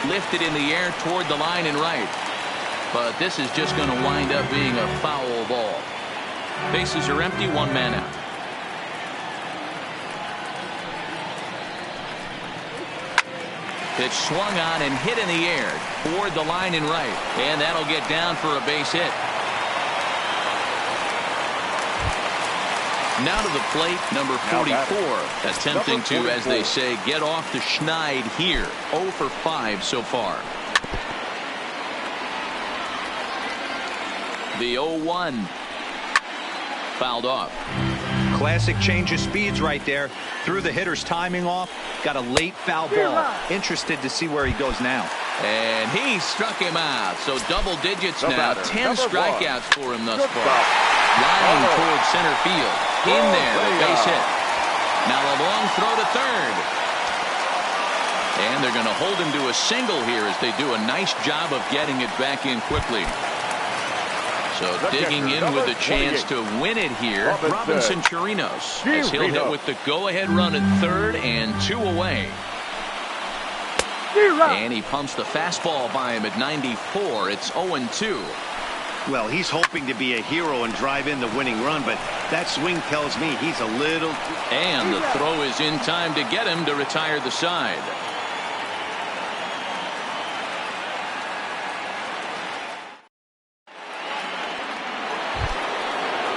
Lifted in the air toward the line and right. But this is just going to wind up being a foul ball. Bases are empty, 1 man out. Pitch swung on and hit in the air toward the line and right. And that'll get down for a base hit. Now to the plate, number 44. Attempting to, as they say, get off the schneid here. 0 for 5 so far. The 0-1. Fouled off. Classic change of speeds right there. Threw the hitter's timing off. Got a late foul ball. Interested to see where he goes now. And he struck him out. So double digits now. 10 strikeouts for him thus far. Line towards center field. In there, a base hit. Now a long throw to third. And they're going to hold him to a single here as they do a nice job of getting it back in quickly. So digging in with a chance to win it here, Robinson Chirinos, as he'll hit with the go-ahead run at third and 2 away. And he pumps the fastball by him at 94. It's 0-2. Well, he's hoping to be a hero and drive in the winning run, but that swing tells me he's a little... And the throw is in time to get him to retire the side.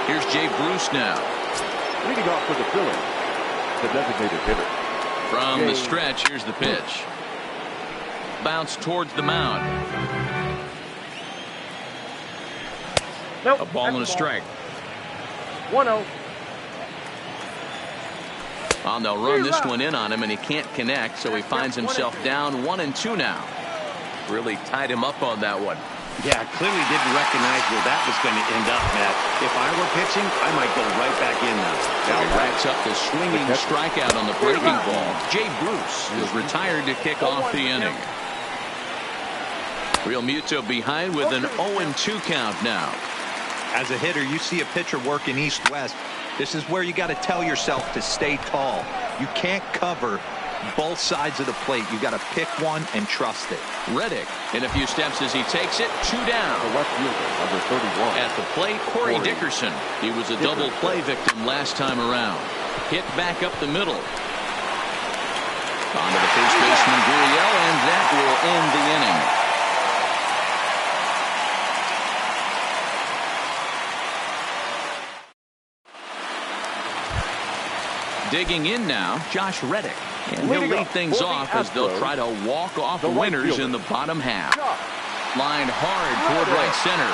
Here's Jay Bruce now. Leading off for the Phillies, the designated hitter. From the stretch, here's the pitch. Bounce towards the mound. Nope, a ball and a strike. 1-0. Oh, they'll run this one in on him, and he can't connect, so he finds himself down 1-2 now. Really tied him up on that one. Yeah, clearly didn't recognize where that was going to end up, Matt. If I were pitching, I might go right back in now. Now racks up the swinging strikeout on the breaking ball. Jay Bruce is retired to kick off the inning. Real Muto behind with an 0-2 count now. As a hitter, you see a pitcher working east-west. This is where you got to tell yourself to stay tall. You can't cover both sides of the plate. You got to pick one and trust it. Reddick in a few steps as he takes it. 2 down. The left fielder, number 31. At the plate, Corey Dickerson. He was a double play victim last time around. Hit back up the middle. On to the first baseman, Gurriel, and that will end the inning. Digging in now, Josh Reddick. And he'll lead things off as they'll try to walk off winners in the bottom half. Lined hard toward right center.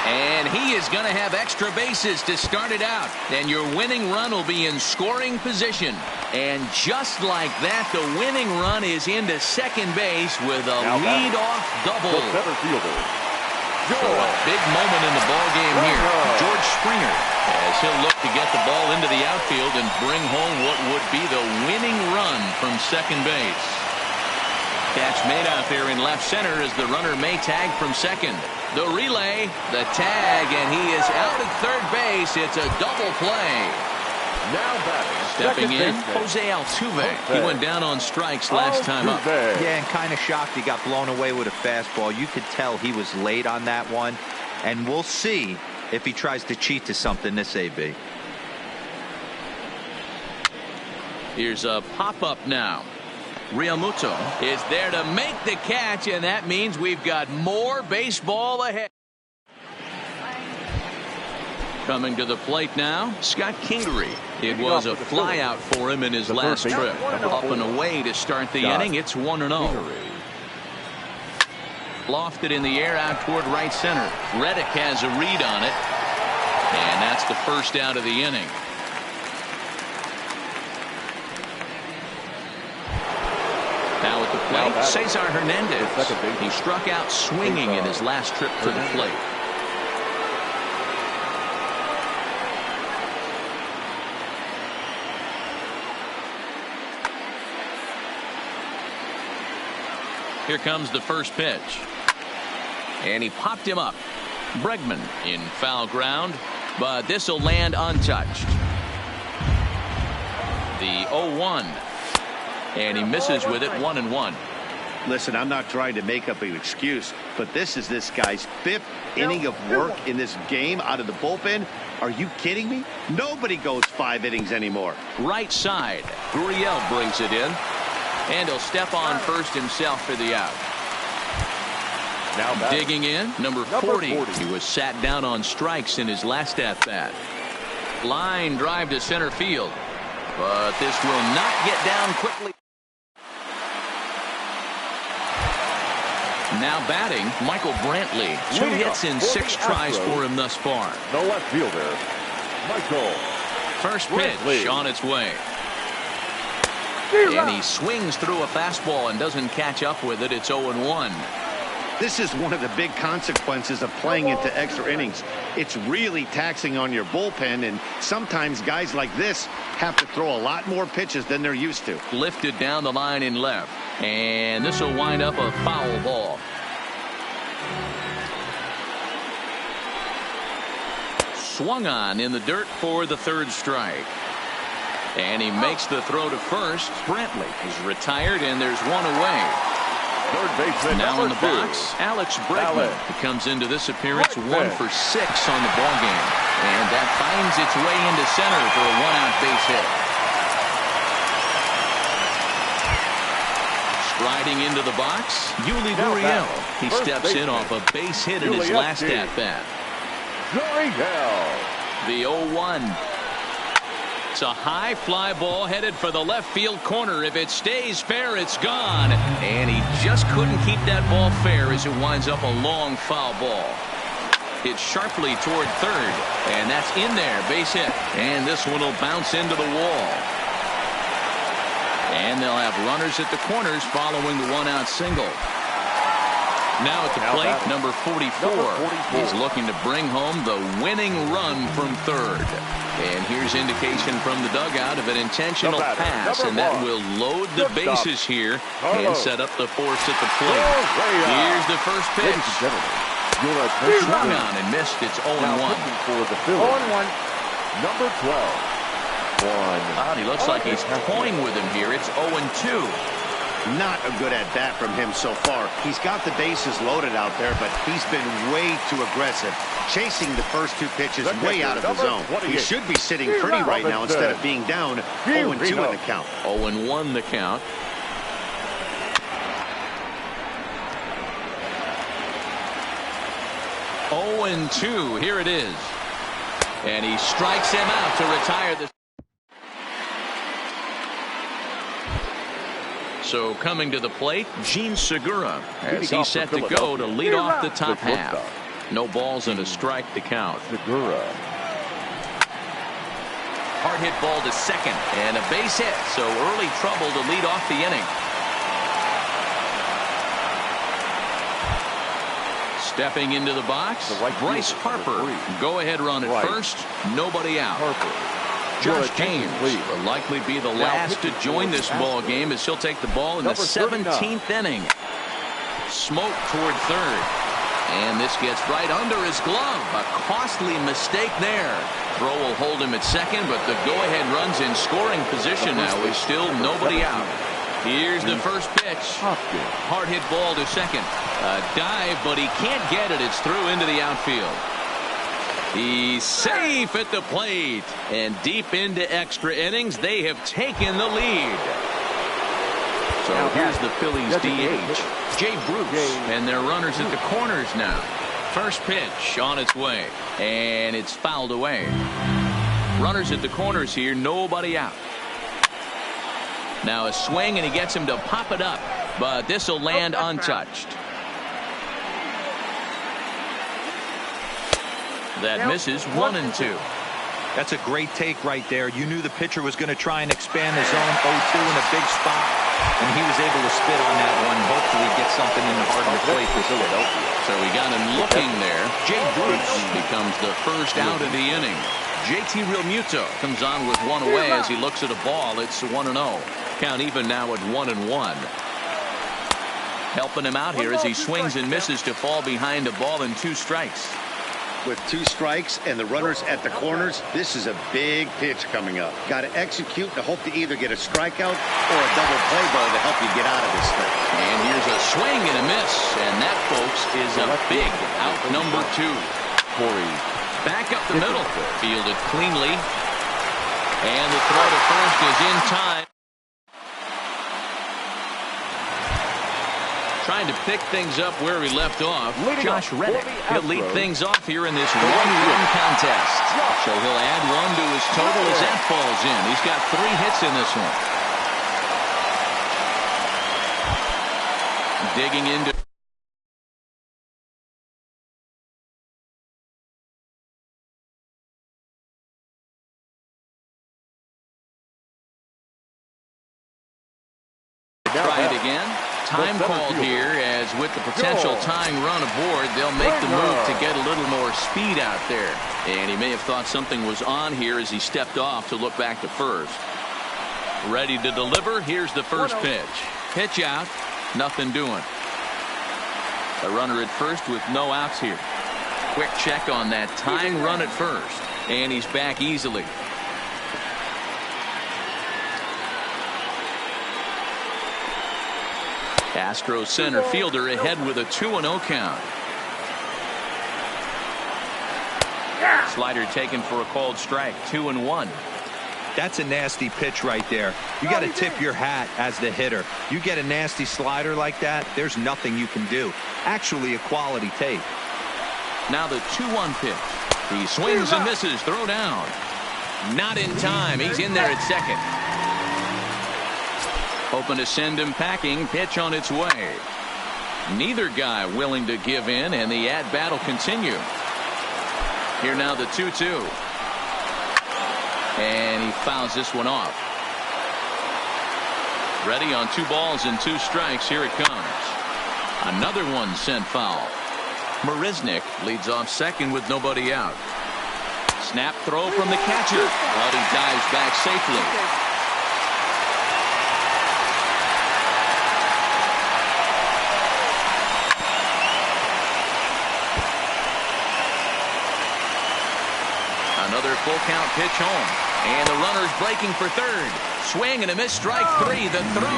And he is going to have extra bases to start it out. And your winning run will be in scoring position. And just like that, the winning run is into second base with a lead-off double. So a big moment in the ball game here. George Springer, as he'll look to get the ball into the outfield and bring home what would be the winning run from second base. Catch made out there in left center as the runner may tag from second. The relay, the tag, and he is out at third base. It's a double play. Now batting. Stepping in, Jose Altuve. He went down on strikes last time up. Yeah, and kind of shocked he got blown away with a fastball. You could tell he was late on that one. And we'll see if he tries to cheat to something this AB. Here's a pop-up now. Realmuto is there to make the catch, and that means we've got more baseball ahead. Coming to the plate now, Scott Kingery. It was a flyout for him in his last trip. Up and away to start the inning. It's 1-0. Lofted in the air out toward right center. Reddick has a read on it. And that's the first out of the inning. Now at the plate, Cesar Hernandez. He struck out swinging in his last trip to the plate. Here comes the first pitch. And he popped him up. Bregman in foul ground, but this will land untouched. The 0-1. And he misses with it, 1-1. Listen, I'm not trying to make up an excuse, but this is this guy's 5th inning of work in this game out of the bullpen. Are you kidding me? Nobody goes 5 innings anymore. Right side. Gurriel brings it in. And he'll step on first himself for the out. Now digging in, number 40. He was sat down on strikes in his last at-bat. Line drive to center field. But this will not get down quickly. Now batting, Michael Brantley. 2 hits in 6 tries for him thus far. The left fielder, Michael. First pitch on its way. And he swings through a fastball and doesn't catch up with it. It's 0-1. This is one of the big consequences of playing into extra innings. It's really taxing on your bullpen, and sometimes guys like this have to throw a lot more pitches than they're used to. Lifted down the line in left, and this will wind up a foul ball. Swung on in the dirt for the 3rd strike. And he makes the throw to first. Brantley is retired, and there's one away. Third baseman now in the 2. box, Alex Bregman. He comes into this appearance 1 for 6 on the ball game, and that finds its way into center for a 1-out base hit. Striding into the box, Yuli Gurriel. He steps in off a base hit in his last at-bat. The 0-1. It's a high fly ball headed for the left field corner. If it stays fair, it's gone. And he just couldn't keep that ball fair as it winds up a long foul ball. Hit sharply toward third. And that's in there. Base hit. And this one will bounce into the wall. And they'll have runners at the corners following the 1-out single. Now at the plate, number 44. He's looking to bring home the winning run from third. And here's indication from the dugout of an intentional pass, and that will load the bases here and set up the force at the plate. Here's the first pitch. Swung on and missed. It's 0-1. 0-1. Number 12. He looks like he's toying with him here. It's 0-2. Not a good at bat from him so far. He's got the bases loaded out there, but he's been way too aggressive, chasing the first 2 pitches way out of the zone. He should be sitting pretty right now instead of being down 0-2 in the count. 0-1 the count. Oh, 0-2. Here it is. And he strikes him out to retire the. So coming to the plate, Gene Segura as he's set to go to lead off the top half. No balls and a strike to count. Segura. Hard hit ball to second and a base hit. So early trouble to lead off the inning. Stepping into the box, Bryce Harper. Go ahead run at first. Nobody out. Josh James will likely be the last to join this ball game as he'll take the ball in the 17th inning. Smoke toward third. And this gets right under his glove. A costly mistake there. Throw will hold him at second, but the go-ahead run's in scoring position now with still nobody out. Here's the first pitch. Hard hit ball to second. A dive, but he can't get it. It's through into the outfield. He's safe at the plate. And deep into extra innings, they have taken the lead. So here's the Phillies DH, Jay Bruce, and their runners at the corners now. First pitch on its way, and it's fouled away. Runners at the corners here, nobody out. Now a swing, and he gets him to pop it up, but this will land untouched. That misses 1-2. That's a great take right there. You knew the pitcher was going to try and expand the zone. 0-2 in a big spot, and he was able to spit on that one. Hopefully get something in the heart of the plate for Philadelphia. So we got him looking there. Jay Bruce becomes the first out of the inning. JT Realmuto comes on with one away as he looks at a ball. It's 1-0. Count even now at 1-1. Helping him out here as he swings and misses to fall behind a ball and 2 strikes. With 2 strikes and the runners at the corners, this is a big pitch coming up. Got to execute to hope to either get a strikeout or a double play ball to help you get out of this thing. And here's a swing and a miss. And that, folks, is a big out number 2. Back up the middle. Fielded cleanly. And the throw to first is in time. Trying to pick things up where we left off. Josh Reddick. He'll lead things off here in this one-run contest. So he'll add one to his total as that falls in. He's got 3 hits in this one. Digging into. Try it again. Time called here, as with the potential tying run aboard, they'll make the move to get a little more speed out there. And he may have thought something was on here as he stepped off to look back to first. Ready to deliver. Here's the first pitch. Pitch out. Nothing doing. A runner at first with no outs here. Quick check on that tying run at first. And he's back easily. Astros center fielder ahead with a 2-0 count. Slider taken for a called strike. 2-1. That's a nasty pitch right there. You got to tip your hat as the hitter. You get a nasty slider like that, there's nothing you can do. Actually a quality take. Now the 2-1 pitch. He swings and misses. Throw down. Not in time. He's in there at second. Hoping to send him packing. Pitch on its way. Neither guy willing to give in, and the at-bat will continue. Here now the 2-2. And he fouls this one off. Ready on 2 balls and 2 strikes. Here it comes. Another one sent foul. Marisnick leads off second with nobody out. Snap throw from the catcher. But he dives back safely. Another full count pitch home. And the runner's breaking for third. Swing and a miss. Strike 3. The throw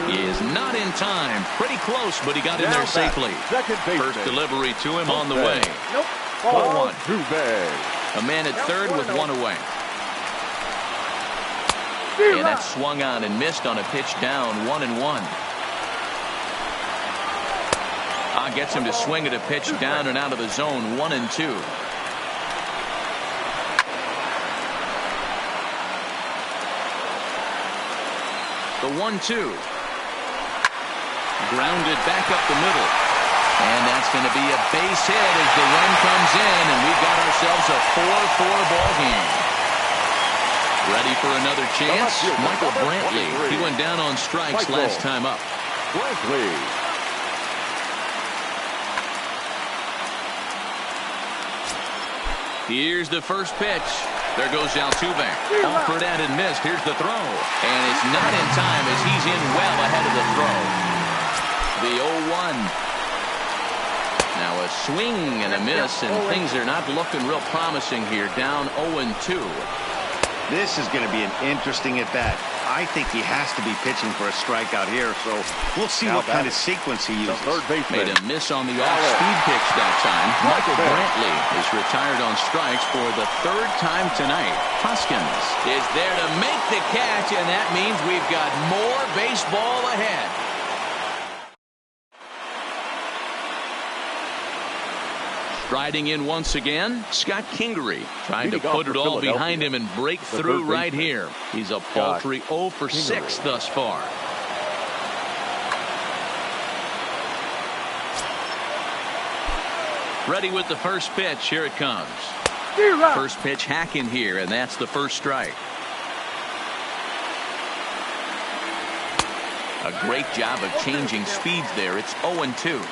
is not in time. Pretty close, but he got in there safely. First delivery to him on the way. 4-1. A man at third with 1 away. And that swung on and missed on a pitch down. 1-1. Gets him to swing at a pitch down and out of the zone. 1-2. The 1-2. Grounded back up the middle. And that's going to be a base hit as the run comes in, and we've got ourselves a 4-4 ball game. Ready for another chance? Michael Brantley. He went down on strikes last time up. Here's the first pitch. There goes Altuve. Offered and missed. Here's the throw. And it's not in time as he's in well ahead of the throw. The 0-1. Now a swing and a miss, and things are not looking real promising here. Down 0-2. This is going to be an interesting at-bat. I think he has to be pitching for a strikeout here, so we'll see what kind of sequence he uses. Made a miss on the off-speed pitch that time. Michael Brantley is retired on strikes for the 3rd time tonight. Hoskins is there to make the catch, and that means we've got more baseball ahead. Striding in once again, Scott Kingery trying to put it all behind him and break through right here. He's a paltry 0 for 6 thus far. Ready with the first pitch. Here it comes. First pitch hack in here, and that's the first strike. A great job of changing speeds there. It's 0-2.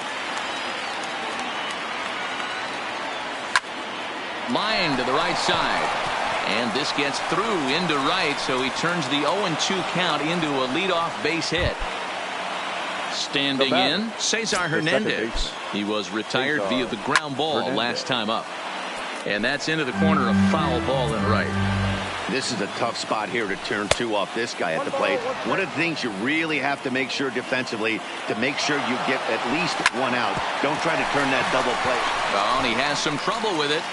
Line to the right side. And this gets through into right, so he turns the 0-2 count into a leadoff base hit. Standing in, Cesar Hernandez. He was retired via the ground ball last time up. And that's into the corner, a foul ball in right. This is a tough spot here to turn 2 off this guy at the plate. One of the things you really have to make sure defensively, to make sure you get at least 1 out. Don't try to turn that double play. Oh, and he has some trouble with it.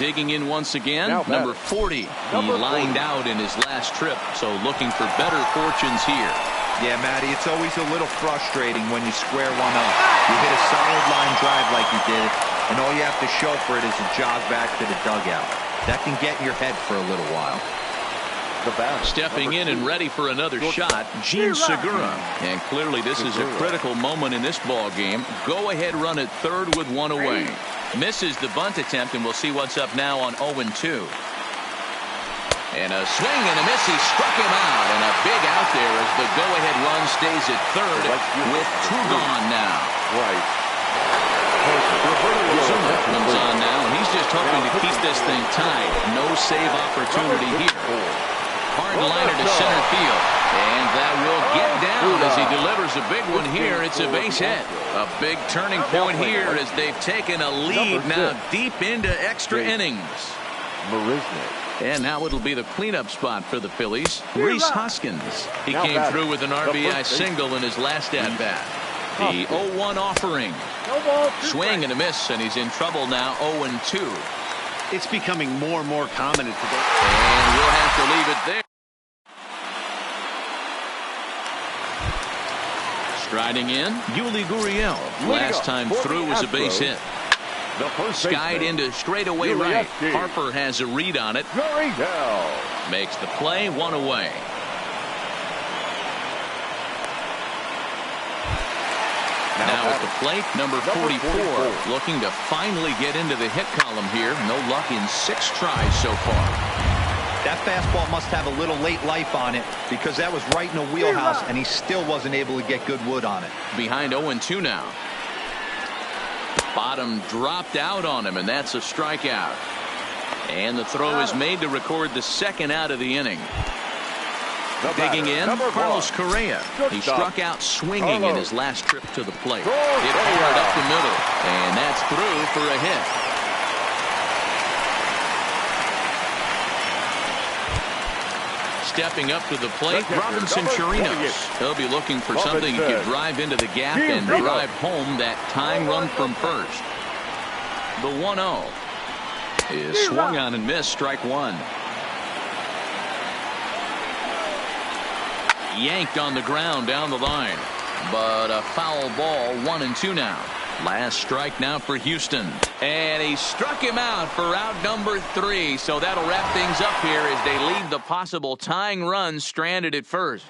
Digging in once again, number 40. He lined out in his last trip, so looking for better fortunes here. Yeah, Matty, it's always a little frustrating when you square one up. You hit a solid line drive like you did, and all you have to show for it is a jog back to the dugout. That can get in your head for a little while. Stepping in and ready for another shot, Gene Segura. And clearly this is a critical moment in this ball game. Go ahead run at third with one away. Misses the bunt attempt, and we'll see what's up now on 0-2. And a swing and a miss. He struck him out, and a big out there as the go-ahead run stays at third with two gone now. Right. Zuma comes on now, and he's just hoping to keep this thing tied. No save opportunity here. Hard liner to center field, and that will get down as he delivers a big one here. It's a base hit. A big turning point here as they've taken a lead now deep into extra innings. And now it'll be the cleanup spot for the Phillies. Rhys Hoskins. He came through with an RBI single in his last at-bat. The 0-1 offering. Swing and a miss, and he's in trouble now, 0-2. It's becoming more and more common in today. And we'll have to leave it there. Striding in, Yuli Gurriel. Last time through was a base hit. Skied into straightaway right. Harper has a read on it. Makes the play, one away. Now at the plate, number 44, looking to finally get into the hit column here. No luck in 6 tries so far. That fastball must have a little late life on it because that was right in the wheelhouse, and he still wasn't able to get good wood on it. Behind 0-2 now. Bottom dropped out on him, and that's a strikeout. And the throw is made to record the second out of the inning. Digging in, Carlos Correa. He struck out swinging in his last trip to the plate. Hit hard up the middle, and that's through for a hit. Stepping up to the plate, Robinson Chirinos. He'll be looking for something he can drive into the gap and drive home that tying run from first. The 1-0 is swung on and missed, strike one. Yanked on the ground down the line, but a foul ball, 1-2 now. Last strike now for Houston, and he struck him out for out number 3. So that'll wrap things up here as they leave the possible tying run stranded at first.